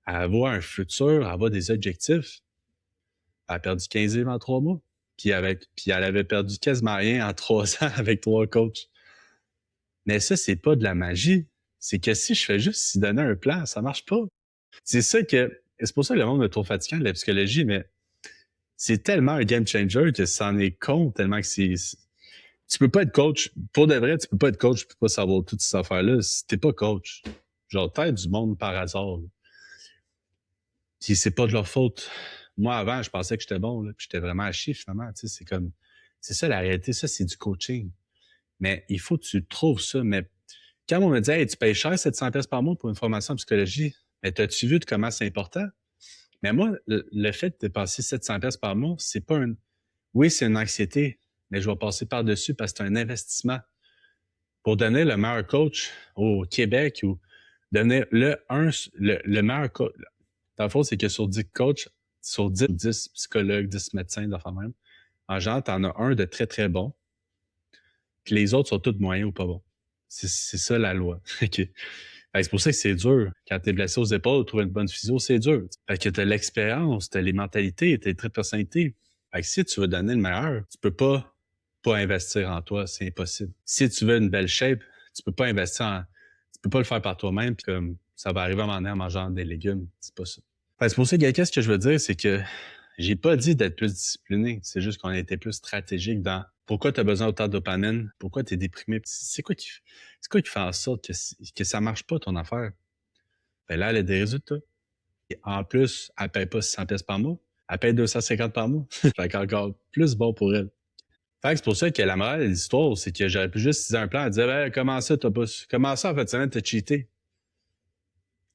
Elle va un futur, elle va des objectifs. Elle a perdu 15 livres en 3 mois. Puis elle avait perdu quasiment rien en 3 ans avec 3 coachs. Mais ça, c'est pas de la magie. C'est que si je fais juste s'y donner un plan, ça marche pas. C'est ça que. C'est pour ça que le monde est trop fatiguant de la psychologie, mais c'est tellement un game changer que ça en est con, tellement que tu peux pas être coach. Pour de vrai, tu peux pas être coach, tu peux pas savoir toutes ces affaires-là si t'es pas coach. Genre, t'aides du monde par hasard. Là. Puis c'est pas de leur faute. Moi, avant, je pensais que j'étais bon, là, puis j'étais vraiment à chier, finalement. Tu sais, c'est comme. C'est ça la réalité, ça, c'est du coaching. Mais il faut que tu trouves ça. Mais quand on me dit, hey, tu payes cher 700$ par mois pour une formation en psychologie, mais t'as-tu vu de comment c'est important? Mais moi, le fait de dépenser 700$ par mois, c'est pas un. Oui, c'est une anxiété, mais je vais passer par-dessus parce que c'est un investissement. Pour donner le meilleur coach au Québec ou donner le meilleur coach. Dans le fond, c'est que sur 10 coachs, sur 10 psychologues, 10 médecins, de même, en général, t'en as un de très, très bon, puis les autres sont tous moyens ou pas bons. C'est ça la loi. OK. C'est pour ça que c'est dur. Quand t'es blessé aux épaules, trouver une bonne physio, c'est dur. Fait que t'as l'expérience, t'as les mentalités, t'as les traits de personnalité. Fait que si tu veux donner le meilleur, tu peux pas investir en toi, c'est impossible. Si tu veux une belle shape, tu peux pas tu peux pas le faire par toi-même, puis comme ça va arriver à un moment donné en mangeant des légumes, c'est pas ça. C'est pour ça que qu'est-ce que je veux dire, c'est que j'ai pas dit d'être plus discipliné, c'est juste qu'on a été plus stratégique dans pourquoi tu as besoin autant de dopamine, pourquoi tu es déprimé, c'est quoi qui fait en sorte que ça marche pas ton affaire. Ben là, elle a des résultats. Et en plus, elle paye pas 600$ par mois, elle paye 250 par mois. Fait qu'encore plus bon pour elle. Fait que c'est pour ça que la morale de l'histoire, c'est que j'aurais pu juste utiliser un plan et dire ben, comment ça, comment ça, en fait, semaine, t'as cheaté?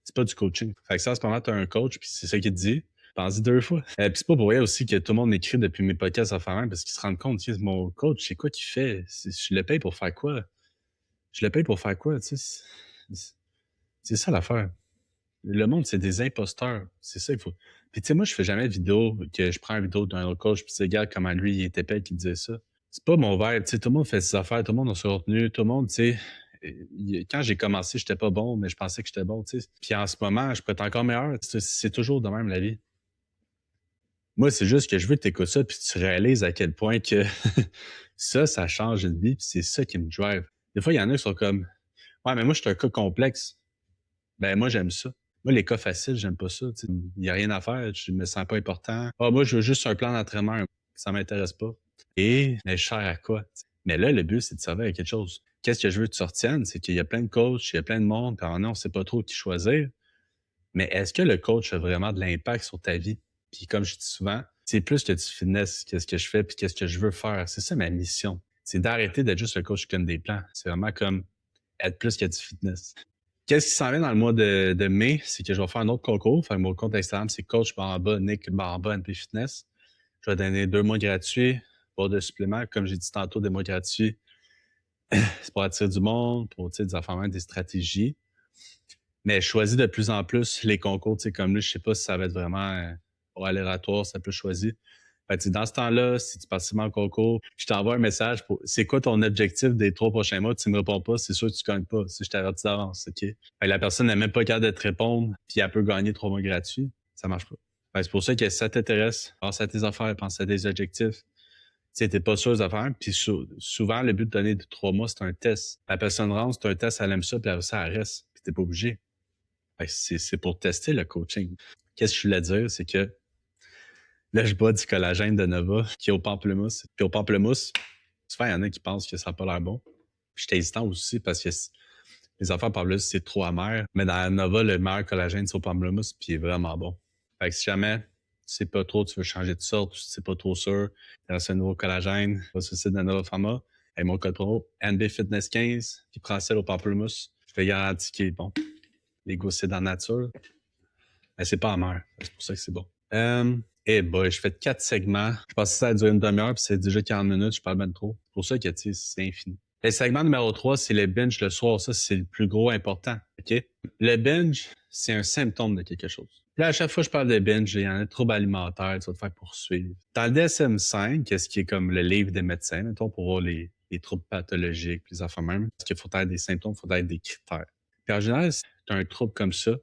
C'est pas du coaching. Fait que ça, en ce moment, t'as un coach, puis c'est ça qu'il te dit. Pense-y 2 fois. Puis c'est pas pour rien aussi que tout le monde m'écrit depuis mes podcasts à faire un parce qu'ils se rendent compte que mon coach, c'est quoi qu'il fait? Je le paye pour faire quoi? Je le paye pour faire quoi? Tu sais, c'est ça l'affaire. Le monde, c'est des imposteurs. C'est ça qu'il faut. Puis tu sais, moi, je fais jamais de vidéo que je prends une vidéo d'un autre coach puis tu regarde comment lui, il était épais qui disait ça. C'est pas mon verre. Tu sais, tout le monde fait ses affaires, tout le monde a ses retenues, tout le monde, tu sais. Quand j'ai commencé, j'étais pas bon, mais je pensais que j'étais bon, tu sais. Puis en ce moment, je peux être encore meilleur. C'est toujours de même la vie. Moi, c'est juste que je veux que tu écoutes ça puis tu réalises à quel point que ça change une vie puis c'est ça qui me drive. Des fois, il y en a qui sont comme ouais, mais moi, je suis un cas complexe. Ben, moi, j'aime ça. Moi, les cas faciles, j'aime pas ça. Il n'y a rien à faire, je me sens pas important. Ah, moi, je veux juste un plan d'entraînement. Ça m'intéresse pas. Mais je sers à quoi? T'sais? Mais là, le but, c'est de servir à quelque chose. Qu'est-ce que je veux que tu retiennes? C'est qu'il y a plein de coachs, il y a plein de monde, puis on ne sait pas trop qui choisir. Mais est-ce que le coach a vraiment de l'impact sur ta vie? Puis comme je dis souvent, c'est plus que du fitness, qu'est-ce que je fais, puis qu'est-ce que je veux faire. C'est ça ma mission. C'est d'arrêter d'être juste le coach qui donne des plans. C'est vraiment comme être plus que du fitness. Qu'est-ce qui s'en vient dans le mois de mai? C'est que je vais faire un autre concours. Fait que mon compte Instagram, c'est Coach Baramba, Nick Baramba, NP Fitness. Je vais donner 2 mois gratuits pour de suppléments. Comme j'ai dit tantôt, des mois gratuits. C'est pour attirer du monde, pour des affaires, des stratégies. Mais je choisis de plus en plus les concours, comme lui, je sais pas si ça va être vraiment aléatoire, ça peut choisir. Fait que, dans ce temps-là, si tu participes en concours, je t'envoie un message pour c'est quoi ton objectif des 3 prochains mois, tu me réponds pas, c'est sûr que tu gagnes pas. Si je t'avertis d'avance, OK? Fait que la personne n'est même pas capable de te répondre, puis elle peut gagner 3 mois gratuits, ça marche pas. Fait que c'est pour ça que si ça t'intéresse, pense à tes affaires, pense à des objectifs. Tu sais, t'es pas sûr des affaires, puis souvent, le but de donner 3 mois, c'est un test. La personne rentre, c'est un test, elle aime ça, puis après ça, elle reste, puis t'es pas obligé. C'est pour tester le coaching. Qu'est-ce que je voulais dire, c'est que là, je bois du collagène de Nova qui est au pamplemousse. Puis au pamplemousse, souvent, il y en a qui pensent que ça n'a pas l'air bon. Puis j'étais hésitant aussi parce que les affaires pamplemousse, c'est trop amer. Mais dans la Nova, le meilleur collagène, c'est au pamplemousse, puis il est vraiment bon. Fait que si jamais tu sais pas trop, tu veux changer de sorte, tu sais pas trop sûr, tu as un nouveau collagène, va sur le site de Nova Pharma, avec mon code promo NBFitness15, puis prends celle au pamplemousse. Je te garantis qu'il est bon. Les glucides en nature, mais c'est pas amer. C'est pour ça que c'est bon. Je fais 4 segments. Je pense que ça a duré une demi-heure, puis c'est déjà 40 minutes, je parle même trop. C'est pour ça que, tu sais, c'est infini. Le segment numéro 3, c'est le binge le soir. Ça, c'est le plus gros important. OK? Le binge, c'est un symptôme de quelque chose. Là, à chaque fois que je parle de binge, il y en a de troubles alimentaires, tu vas te faire poursuivre. Dans le DSM-5, qu'est-ce qui est comme le livre des médecins, mettons, pour voir les troubles pathologiques, les affaires même, parce qu'il faut être des symptômes, il faut être des critères. Puis en général, si tu as un trouble comme ça,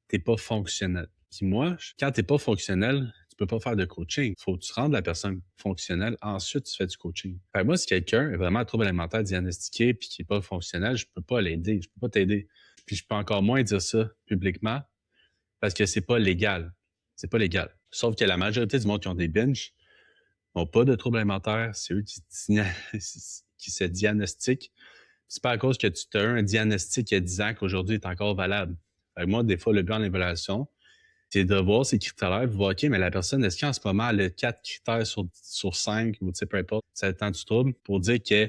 t'es pas fonctionnel. Puis moi, quand t'es pas fonctionnel, tu peux pas faire de coaching. Faut que tu rendes la personne fonctionnelle, ensuite tu fais du coaching. Fait que moi, si quelqu'un est vraiment un trouble alimentaire diagnostiqué puis qui est pas fonctionnel, je peux pas l'aider, je peux pas t'aider. Puis je peux encore moins dire ça publiquement parce que c'est pas légal. C'est pas légal. Sauf que la majorité du monde qui ont des binges n'ont pas de trouble alimentaire, c'est eux qui se diagnostiquent. C'est pas à cause que tu as eu un diagnostic il y a 10 ans qu'aujourd'hui est encore valable. Fait que moi, des fois, le but en évaluation, c'est de voir ces critères-là, de voir, OK, mais la personne, est-ce qu'en ce moment, elle a 4 critères sur 5 ou peu importe, ça dépend du trouble, pour dire qu'il y a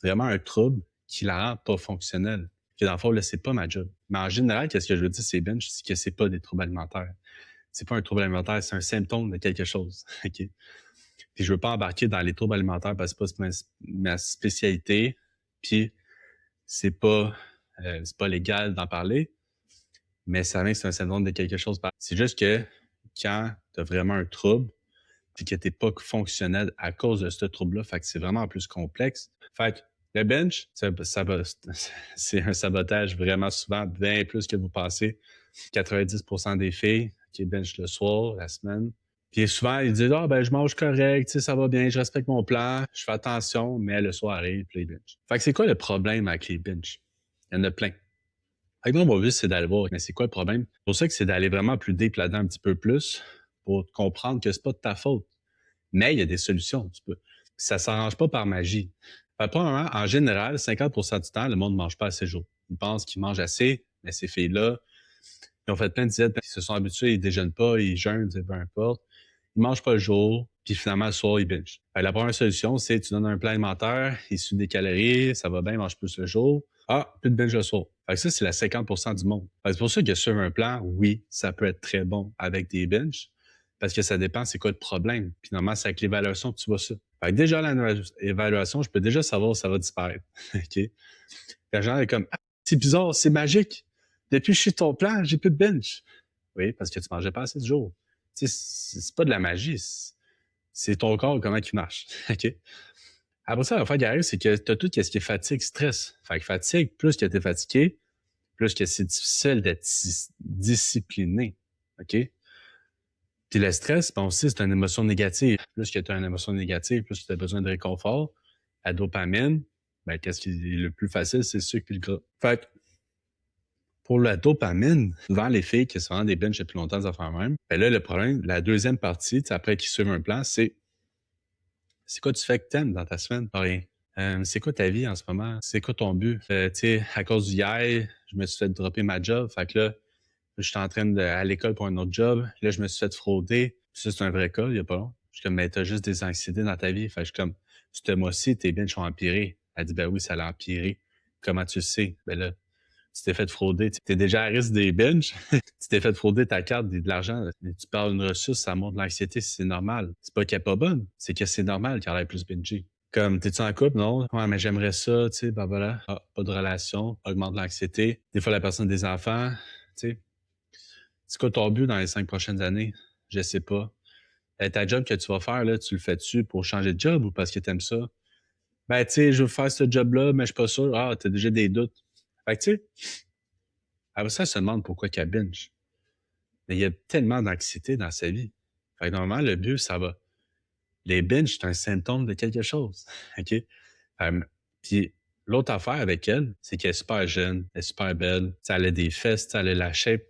vraiment un trouble qui la rend pas fonctionnelle. Que dans le fond, là, c'est pas ma job. Mais en général, qu'est-ce que je veux dire, c'est binge, c'est que c'est pas des troubles alimentaires. C'est pas un trouble alimentaire, c'est un symptôme de quelque chose. OK? Puis je veux pas embarquer dans les troubles alimentaires parce que c'est pas ma spécialité. Puis c'est pas légal d'en parler, mais ça vient que c'est un syndrome de quelque chose. C'est juste que quand tu as vraiment un trouble, puis que tu n'es pas fonctionnel à cause de ce trouble-là, fait que c'est vraiment plus complexe. Fait que le bench, c'est un sabotage vraiment souvent, bien plus que vous pensez. 90% des filles qui benchent le soir, la semaine. Puis souvent, ils disent, ah, ben, je mange correct, tu sais, ça va bien, je respecte mon plan, je fais attention, mais le soir arrive, puis les bench. Fait que c'est quoi le problème avec les bench? Il y en a plein. Fait que moi, mon but, c'est d'aller voir, mais c'est quoi le problème? C'est pour ça que c'est d'aller vraiment plus deep là-dedans un petit peu plus, pour comprendre que c'est pas de ta faute. Mais il y a des solutions. Ça s'arrange pas par magie. Fait, premièrement, en général, 50% du temps, le monde ne mange pas assez jour. Ils pensent qu'ils mangent assez, mais ces filles-là, ils ont fait plein de diètes, ils se sont habitués, ils déjeunent pas, ils jeûnent, peu importe. Ils mangent pas le jour, puis finalement, le soir, ils binge. Fait, la première solution, c'est tu donnes un plan alimentaire, issu des calories, ça va bien, mange plus le jour. Ah, plus de binge le soir. Fait que ça, c'est la 50% du monde. Fait que c'est pour ça que sur un plan, oui, ça peut être très bon avec des binges, parce que ça dépend c'est quoi le problème. Puis normalement, c'est avec l'évaluation que tu vois ça. Fait que déjà, l'évaluation, je peux déjà savoir si ça va disparaître. OK? Les gens est comme, ah, c'est bizarre, c'est magique. Depuis que je suis ton plan, j'ai plus de binge. Oui, parce que tu mangeais pas assez de jours. Tu sais, c'est pas de la magie. C'est ton corps, comment il marche. OK? Après ça, la fois qui arrive, c'est que tu as tout ce qui est fatigue, stress. Fait que fatigue, plus que tu es fatigué, plus que c'est difficile d'être discipliné. OK? Puis le stress, bon aussi, c'est une émotion négative. Plus que tu as une émotion négative, plus que tu as besoin de réconfort. La dopamine, ben, qu'est-ce qui est le plus facile, c'est le sucre et le gras. Fait que, pour la dopamine, souvent, les filles qui sont vraiment des binges depuis longtemps, ça fait même. Ben là, le problème, la deuxième partie, après qu'ils suivent un plan, c'est quoi tu fais que t'aimes dans ta semaine? Pas rien. C'est quoi ta vie en ce moment? C'est quoi ton but? Tu sais, à cause d'hier, je me suis fait dropper ma job. Fait que là, je suis en train d'aller à l'école pour un autre job. Là, je me suis fait frauder. Puis ça, c'est un vrai cas, il y a pas long. Je suis comme, mais t'as juste des anxiétés dans ta vie. Fait que je suis comme, ce mois-ci, tes binges ont empiré. Elle dit, ben oui, ça a empiré. Comment tu le sais? Ben là, tu t'es fait frauder. Tu es déjà à risque des binges. Tu t'es fait frauder ta carte, de l'argent. Tu parles d'une ressource, ça montre de l'anxiété, c'est normal. C'est pas qu'elle est pas bonne, c'est que c'est normal qu'elle ait plus bingé. Comme, t'es-tu en couple? Non. Ouais, mais j'aimerais ça, tu sais, ben voilà. Ah, pas de relation, augmente l'anxiété. Des fois, la personne a des enfants, tu sais. C'est quoi ton but dans les 5 prochaines années? Je sais pas. Ta job que tu vas faire, là, tu le fais-tu pour changer de job ou parce que t'aimes ça? Ben, tu sais, je veux faire ce job-là, mais je suis pas sûr. Ah, t'as déjà des doutes. Fait que, tu sais, après ça, elle se demande pourquoi qu'elle binge. Mais il y a tellement d'anxiété dans sa vie. Fait que normalement, le but, ça va. Les binges, c'est un symptôme de quelque chose. OK? Puis l'autre affaire avec elle, c'est qu'elle est super jeune, elle est super belle, elle a des fesses, elle a la shape.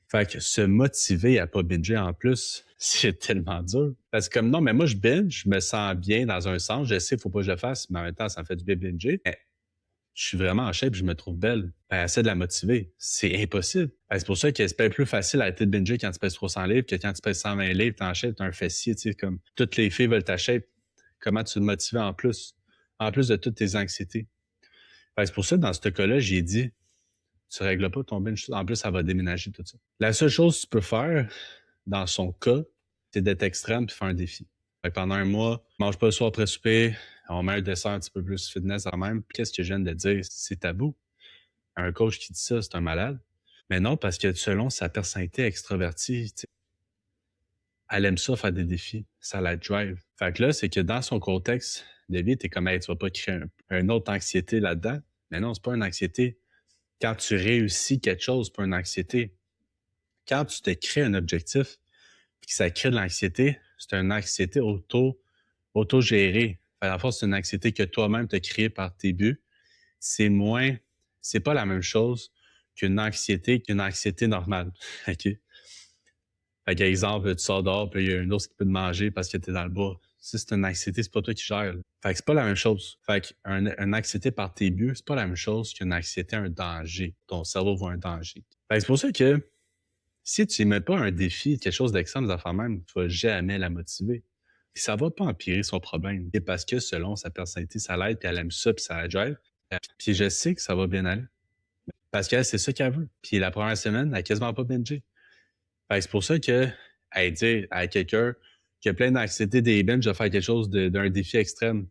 Fait que se motiver à pas binger en plus, c'est tellement dur. Parce que comme non, mais moi je binge, je me sens bien dans un sens, je sais, faut pas que je le fasse, mais en même temps, ça me fait du bien binger. Mais je suis vraiment en shape, je me trouve belle. Ben, essaie de la motiver. C'est impossible. Ben, c'est pour ça que c'est pas plus facile à arrêter de binger quand tu pèses 300 livres que quand tu pèses 120 livres, t'es en shape, t'as un fessier, tu sais, comme toutes les filles veulent ta shape. Comment tu te motiver en plus de toutes tes anxiétés. Ben, c'est pour ça que dans ce cas-là, j'ai dit, tu règles pas ton binge. En plus, ça va déménager tout ça. La seule chose que tu peux faire, dans son cas, c'est d'être extrême et faire un défi. Fait que pendant un mois, mange pas le soir après souper. on met un dessin un petit peu plus fitness quand même. Qu'est-ce que je viens de dire? C'est tabou. Un coach qui dit ça, c'est un malade. Mais non, parce que selon sa personnalité extravertie, elle aime ça faire des défis. Ça la drive. Fait que là, c'est que dans son contexte de vie, t'es comme, hey, tu vas pas créer une autre anxiété là-dedans. Mais non, c'est pas une anxiété. Quand tu réussis quelque chose, c'est pas une anxiété. Quand tu te crées un objectif, puis que ça crée de l'anxiété, c'est une anxiété auto-gérée. Fait à la fois, c'est une anxiété que toi-même t'as créée par tes buts. C'est pas la même chose qu'une anxiété normale. OK? Fait qu'exemple, tu sors dehors, puis il y a un ours qui peut te manger parce que t'es dans le bois. Si c'est une anxiété, c'est pas toi qui gères. Fait que c'est pas la même chose. Fait qu'une anxiété par tes buts, c'est pas la même chose qu'une anxiété à un danger. Ton cerveau voit un danger. Fait que c'est pour ça que si tu mets pas un défi, quelque chose d'extrême des affaires même, tu vas jamais la motiver. Puis ça va pas empirer son problème. C'est parce que selon sa personnalité, ça l'aide, puis elle aime ça, puis ça la drive. Puis je sais que ça va bien aller. Parce qu'elle, c'est ça qu'elle veut. Puis la première semaine, elle a quasiment pas bingé. Fait que c'est pour ça que, hey, dire à quelqu'un qui a plein d'anxiété des binges de faire quelque chose d'un défi extrême,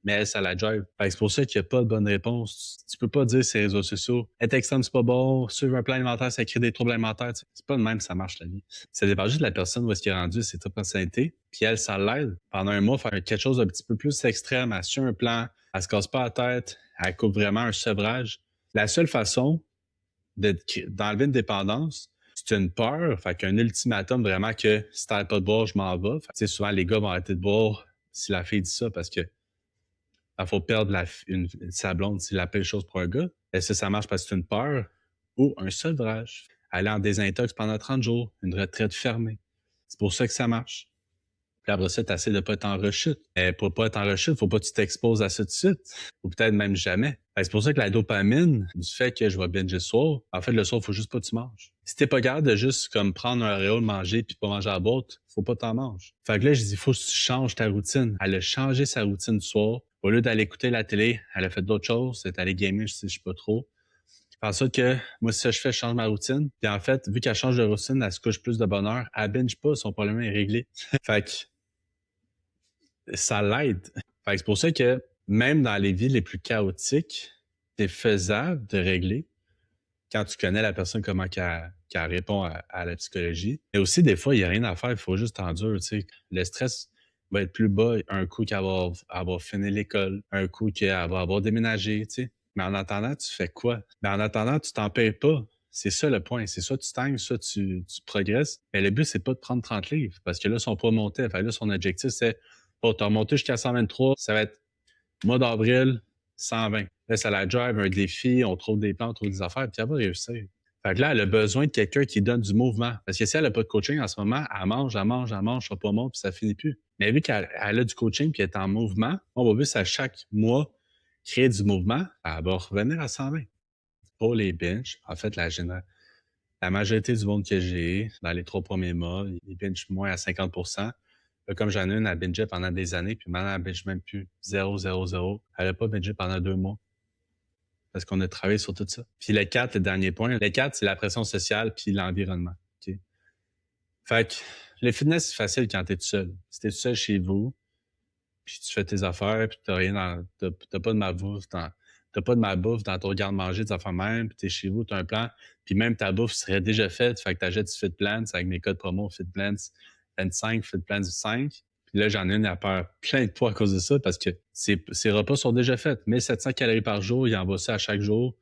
mais elle, ça la drive. Fait que c'est pour ça qu'il n'y a pas de bonne réponse. Tu peux pas dire sur les réseaux sociaux, être extrême, c'est pas bon, suivre un plan alimentaire, ça crée des troubles alimentaires. C'est pas de même que ça marche, la vie. Ça dépend juste de la personne où est-ce qu'il est rendu, c'est sa personnalité. Puis elle, ça l'aide pendant un mois, faire quelque chose d'un petit peu plus extrême, elle suit un plan, elle se casse pas la tête, elle coupe vraiment un sevrage. La seule façon d'enlever une dépendance, c'est une peur, fait qu'un ultimatum vraiment que si t'arrêtes pas de boire, je m'en vais. Fait que, souvent, les gars vont arrêter de boire si la fille dit ça parce que il faut perdre sa blonde, c'est la pire chose pour un gars. Est-ce que ça marche parce que c'est une peur ou un sevrage? Aller en désintox pendant 30 jours, une retraite fermée. C'est pour ça que ça marche. Puis après ça, tu essaies de pas être en rechute. Mais pour pas être en rechute, faut pas que tu t'exposes à ça tout de suite. Ou peut-être même jamais. C'est pour ça que la dopamine, du fait que je vais binge le soir, en fait, le soir, faut juste pas que tu manges. Si t'es pas capable de juste comme prendre un Oreo, manger puis pas manger à la boîte, faut pas t'en manger. Fait que là, je dis, faut que tu changes ta routine. Elle a changé sa routine du soir. Au lieu d'aller écouter la télé, elle a fait d'autres choses. Elle est allée gamer, je sais pas trop. Fait en sorte que moi, si ça je fais, je change ma routine. Puis en fait, vu qu'elle change de routine, elle se couche plus de bonne heure. Elle binge pas, son problème est réglé. Fait que ça l'aide. Fait que c'est pour ça que même dans les vies les plus chaotiques, c'est faisable de régler quand tu connais la personne, comment qu'elle répond à la psychologie. Mais aussi, des fois, il n'y a rien à faire, il faut juste endurer. Tu sais. Le stress va être plus bas un coup qu'elle va finir l'école, un coup qu'elle va avoir déménagé. Tu sais. Mais en attendant, tu fais quoi? Mais en attendant, tu t'en payes pas. C'est ça le point. C'est soit tu stagnes, soit tu progresses. Mais le but, c'est pas de prendre 30 livres parce que là, son poids montait. Fait que là, son objectif, c'est pour te remonter jusqu'à 123, ça va être mois d'avril, 120. Là, ça la drive, un défi, on trouve des plans, on trouve des affaires, puis elle va réussir. Fait que là, elle a besoin de quelqu'un qui donne du mouvement. Parce que si elle n'a pas de coaching en ce moment, elle mange, ça pas monte, puis ça finit plus. Mais vu qu'elle a du coaching puis elle est en mouvement, on va juste à chaque mois créer du mouvement, elle va revenir à 120. Pour les binges, en fait, la majorité du monde que j'ai, dans les 3 premiers mois, ils binge moins à 50%. Là, comme j'en ai une, elle bingeait pendant des années, puis maintenant, elle binge même plus. 0, 0, 0. Elle n'a pas bingé pendant 2 mois. Parce qu'on a travaillé sur tout ça. Puis le 4, le dernier point. Le 4, c'est la pression sociale puis l'environnement. Okay? Fait que le fitness, c'est facile quand t'es tout seul. Si t'es tout seul chez vous, puis tu fais tes affaires, puis t'as pas de malbouffe dans ton garde-manger, des affaires même, puis t'es chez vous, t'as un plan, puis même ta bouffe serait déjà faite, fait que t'achètes du FitPlans avec mes codes promo FitPlans 25, FitPlans 5. Puis là, j'en ai une à peur plein de poids à cause de ça parce que ses repas sont déjà faits. 1700 calories par jour, il envoie ça à chaque jour.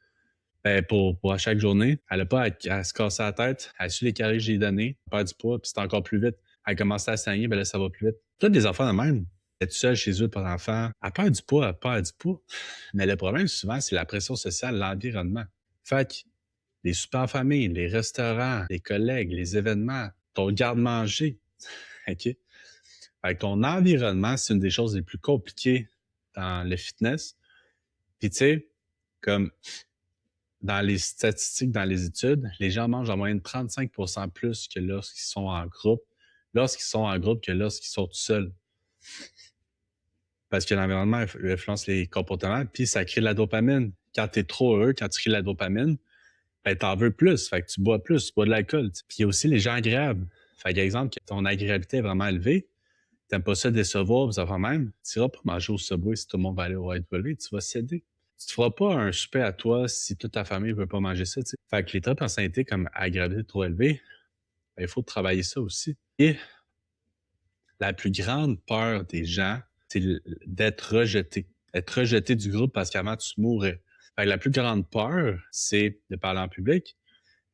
Pour à chaque journée. Elle n'a pas à se casser la tête. Elle suit les calories que j'ai données, elle perd du poids, puis c'est encore plus vite. Elle commence à saigner, ben là, ça va plus vite. Toutes des enfants de même. Elle est toute seule chez eux, pas d'enfants. Elle perd du poids, elle perd du poids. Mais le problème, souvent, c'est la pression sociale, l'environnement. Fait que les soupers en famille, les restaurants, les collègues, les événements, ton garde-manger, OK? Fait que ton environnement, c'est une des choses les plus compliquées dans le fitness. Puis tu sais, comme dans les statistiques, dans les études, les gens mangent en moyenne 35% plus que lorsqu'ils sont en groupe, que lorsqu'ils sont tout seuls. Parce que l'environnement influence les comportements, puis ça crée de la dopamine. Quand tu es trop heureux, quand tu crées de la dopamine, ben t'en veux plus, fait que tu bois plus, tu bois de l'alcool. Puis il y a aussi les gens agréables. Fait qu'exemple, que ton agréabilité est vraiment élevée, T'aimes pas ça décevoir, ça va même. Tu iras pas manger au Subway si tout le monde va aller au White Valley, tu vas céder. Tu te feras pas un souper à toi si toute ta famille veut pas manger ça, tu sais. Fait que les traits de personnalité comme à gravité trop élevée, ben, il faut travailler ça aussi. Et la plus grande peur des gens, c'est d'être rejeté. Être rejeté du groupe parce qu'avant, tu mourrais. Fait que la plus grande peur, c'est de parler en public.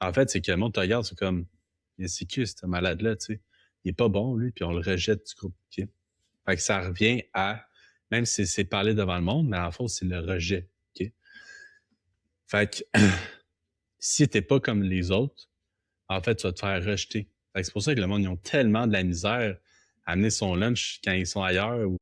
En fait, c'est que le monde te regarde, c'est comme, c'est qui ce malade-là, tu sais. Il est pas bon, lui, puis on le rejette du groupe. Okay? Fait que ça revient à, même si c'est parler devant le monde, mais en fait, c'est le rejet. Okay? Fait que si t'es pas comme les autres, en fait, tu vas te faire rejeter. Fait que c'est pour ça que le monde, ils ont tellement de la misère à amener son lunch quand ils sont ailleurs ou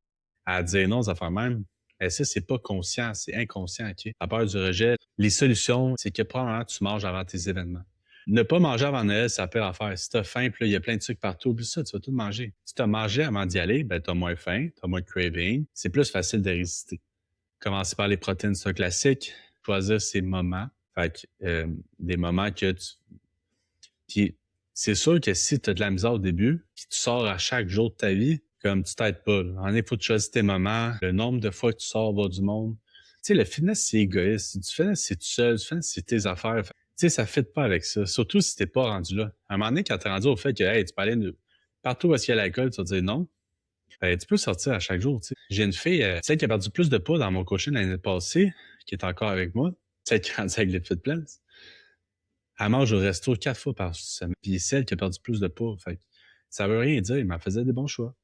à dire non aux affaires même. Et ça, c'est pas conscient, c'est inconscient. Okay? La peur du rejet, les solutions, c'est que probablement tu manges avant tes événements. Ne pas manger avant Noël, c'est la pire affaire. Si t'as faim, puis là, il y a plein de sucre partout, oublie ça, tu vas tout manger. Si t'as mangé avant d'y aller, ben t'as moins faim, t'as moins de craving, c'est plus facile de résister. Commencer par les protéines, c'est un classique. Choisir ses moments. Fait que, des moments que tu... Puis c'est sûr que si tu as de la misère au début, puis tu sors à chaque jour de ta vie, comme tu t'aides pas. Là. En effet, il faut que tu choisisses tes moments, le nombre de fois que tu sors voir du monde. Tu sais, le fitness, c'est égoïste. Du fitness, c'est tout seul. Du fitness, c'est tes affaires. Tu sais, ça ne fit pas avec ça. Surtout si t'es pas rendu là. À un moment donné, quand t'es rendu au fait que, hey, tu peux aller partout où il y a l'alcool, tu vas dire non. Ben, tu peux sortir à chaque jour, tu sais. J'ai une fille, celle qui a perdu plus de poids dans mon coaching l'année passée, qui est encore avec moi, celle qui est rendue avec les Fitplans. Elle mange au resto 4 fois par semaine. Puis celle qui a perdu plus de poids. Fait que ça veut rien dire, mais elle faisait des bons choix.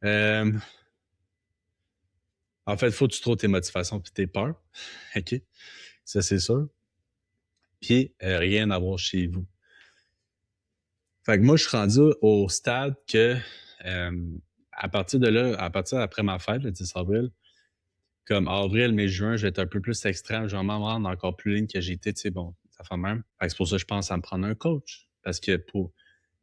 En fait, il faut que tu trouves tes motivations et tes peurs. OK? Ça, c'est sûr. Puis, rien à voir chez vous. Fait que moi, je suis rendu au stade que, à partir de là, à partir après ma fête, le 10 avril, comme avril, mai, juin, je vais être un peu plus extrême. Je vais m'en rendre encore plus ligne que j'ai été, tu sais, bon, ça fait même. Fait que c'est pour ça que je pense à me prendre un coach. Parce que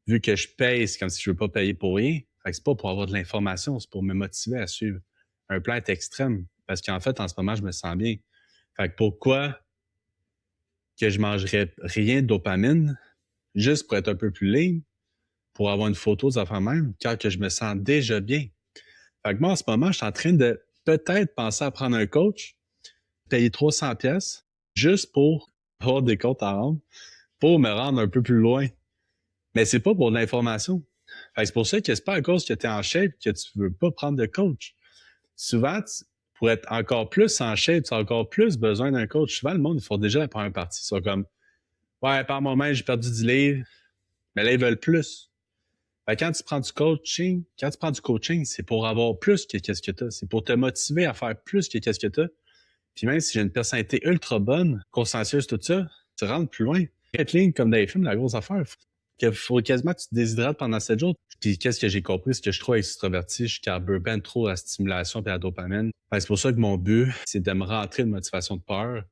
vu que je paye, c'est comme si je veux pas payer pour rien. Fait que c'est pas pour avoir de l'information, c'est pour me motiver à suivre. Un plan est extrême. Parce qu'en fait, en ce moment, je me sens bien. Fait que pourquoi que je mangerais rien de dopamine, juste pour être un peu plus ligne, pour avoir une photo des affaires même, quand que je me sens déjà bien. Fait que moi, en ce moment, je suis en train de peut-être penser à prendre un coach, payer 300 pièces juste pour avoir des comptes à rendre, pour me rendre un peu plus loin. Mais c'est pas pour de l'information. Fait que c'est pour ça que c'est pas à cause que tu es en shape que tu veux pas prendre de coach. Souvent, pour être encore plus en shape, tu as encore plus besoin d'un coach. Souvent, le monde, ils font déjà la première partie. Ils sont comme, ouais, par moment, j'ai perdu 10 livres. Mais là, ils veulent plus. Fait que quand tu prends du coaching, c'est pour avoir plus que qu'est-ce que tu as. C'est pour te motiver à faire plus que qu'est-ce que tu as. Puis même si j'ai une personnalité ultra bonne, consciencieuse, tout ça, tu rentres plus loin. Être ligne comme dans les films, la grosse affaire. Faut quasiment que tu te déshydrates pendant 7 jours. Puis qu'est-ce que j'ai compris, c'est que je suis trop extraverti, je carbure ben trop à la stimulation et à la dopamine. Fait que c'est pour ça que mon but, c'est de me rentrer de motivation de peur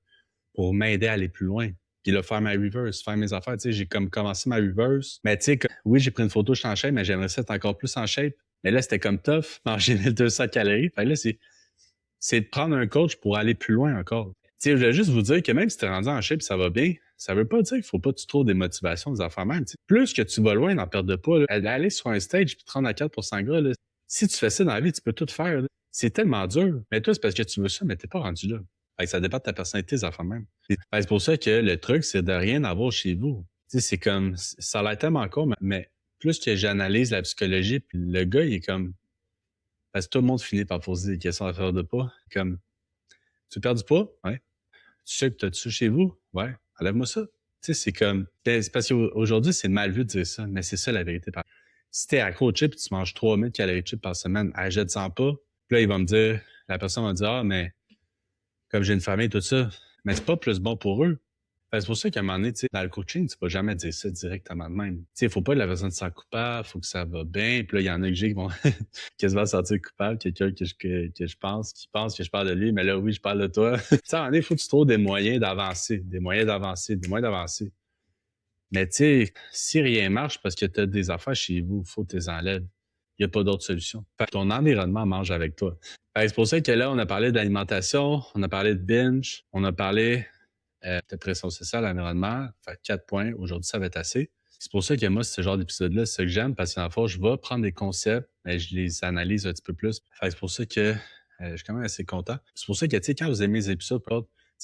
pour m'aider à aller plus loin. Puis là, faire ma reverse, faire mes affaires. Tu sais, j'ai comme commencé ma reverse. Mais tu sais, oui, j'ai pris une photo, je suis en shape, mais j'aimerais ça être encore plus en shape. Mais là, c'était comme tough, manger 1200 calories. Fait que là, c'est de prendre un coach pour aller plus loin encore. Tu sais, je voulais juste vous dire que même si tu es rendu en shape, ça va bien, ça veut pas dire qu'il faut pas que tu trouves des motivations, des affaires même. T'sais. Plus que tu vas loin dans la perte de poids, là, aller sur un stage puis te rendre à 4% gras, là, si tu fais ça dans la vie, tu peux tout faire. Là. C'est tellement dur. Mais toi, c'est parce que tu veux ça, mais t'es pas rendu là. Fait que ça dépend de ta personnalité, des affaires même. C'est pour ça que le truc, c'est de rien avoir chez vous. Tu sais, c'est comme, ça a l'air tellement con, mais plus que j'analyse la psychologie, puis le gars, il est comme, parce que tout le monde finit par poser des questions à faire de poids, comme, tu perds du poids? Ouais. Tu sais que tu as ça chez vous? Ouais. Enlève-moi ça. Tu sais, c'est comme, c'est parce qu'aujourd'hui, c'est mal vu de dire ça, mais c'est ça la vérité. Si t'es accro aux chips et tu manges 3000 calories de chips par semaine, jette-en pas. Puis là, il va me dire, la personne va me dire, ah, mais comme j'ai une famille, tout ça, mais c'est pas plus bon pour eux. C'est pour ça qu'à un moment donné, tu sais, dans le coaching, tu peux jamais dire ça directement de même. Tu sais, il faut pas que la personne se sente coupable, faut que ça va bien. Puis là, il y en a que j'ai qui vont quasiment se sentir coupable, quelqu'un que je pense, qui pense que je parle de lui, mais là, oui, je parle de toi. Tu sais, à un moment donné, il faut que tu trouves des moyens d'avancer, des moyens d'avancer, des moyens d'avancer. Mais tu sais, si rien marche parce que tu as des affaires chez vous, il faut que tu les enlèves. Il n'y a pas d'autre solution. Fait que ton environnement mange avec toi. C'est pour ça que là, on a parlé d'alimentation, on a parlé de binge, on a parlé de pression sociale, l'environnement. Fait 4 points. Aujourd'hui, ça va être assez. C'est pour ça que moi, ce genre d'épisode-là, c'est ça que j'aime, parce que dans le fond, je vais prendre des concepts, mais je les analyse un petit peu plus. Fait que c'est pour ça que je suis quand même assez content. C'est pour ça que, tu sais, quand vous aimez les épisodes,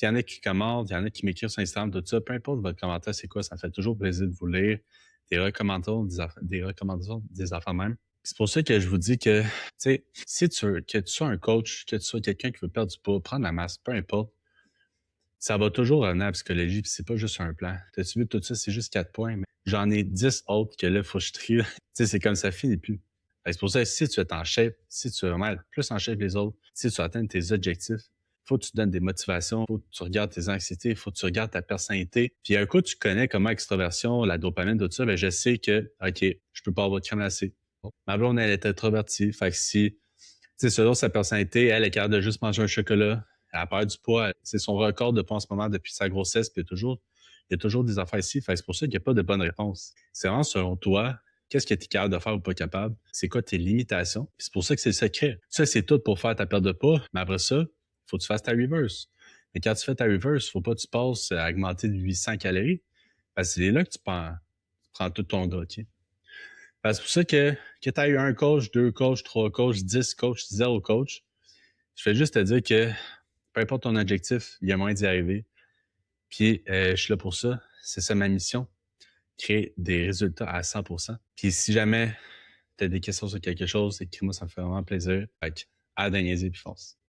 il y en a qui commentent, il y en a qui m'écrivent sur Instagram, tout ça, peu importe votre commentaire, c'est quoi, ça me fait toujours plaisir de vous lire, des recommandations, des affaires même. C'est pour ça que je vous dis que, tu sais, que tu sois un coach, que tu sois quelqu'un qui veut perdre du poids, prendre la masse, peu importe, ça va toujours revenir à la psychologie, puis c'est pas juste un plan. T'as-tu vu tout ça, c'est juste 4 points, mais j'en ai 10 autres que là, faut que je trie. Tu sais, c'est comme ça finit plus. Fait que c'est pour ça que si tu es en shape, si tu veux vraiment être plus en shape que les autres, si tu veux atteindre tes objectifs, faut que tu te donnes des motivations, faut que tu regardes tes anxiétés, faut que tu regardes ta personnalité. Puis un coup, tu connais comment extraversion, la dopamine, tout ça, ben je sais que, OK, je peux pas avoir de crème glacée. Ma blonde, elle est introvertie. Fait que si, tu sais, selon sa personnalité, elle est capable de juste manger un chocolat. Elle perd du poids. C'est son record de poids en ce moment depuis sa grossesse. Puis il y a toujours des affaires ici. Fait que c'est pour ça qu'il n'y a pas de bonne réponse. C'est vraiment selon toi, qu'est-ce que tu es capable de faire ou pas capable? C'est quoi tes limitations? Puis c'est pour ça que c'est le secret. Ça, c'est tout pour faire ta perte de poids. Mais après ça, faut que tu fasses ta reverse. Mais quand tu fais ta reverse, faut pas que tu passes à augmenter de 800 calories. Parce que c'est là que tu prends tout ton gras. OK? C'est pour ça que tu as eu un coach, deux coachs, trois coachs, 10 coachs, zéro coach. Je fais juste te dire que peu importe ton objectif, il y a moyen d'y arriver. Puis je suis là pour ça. C'est ça ma mission. Créer des résultats à 100%. Puis si jamais tu as des questions sur quelque chose, écris-moi, ça me fait vraiment plaisir. Fait que, à niaiser puis fonce.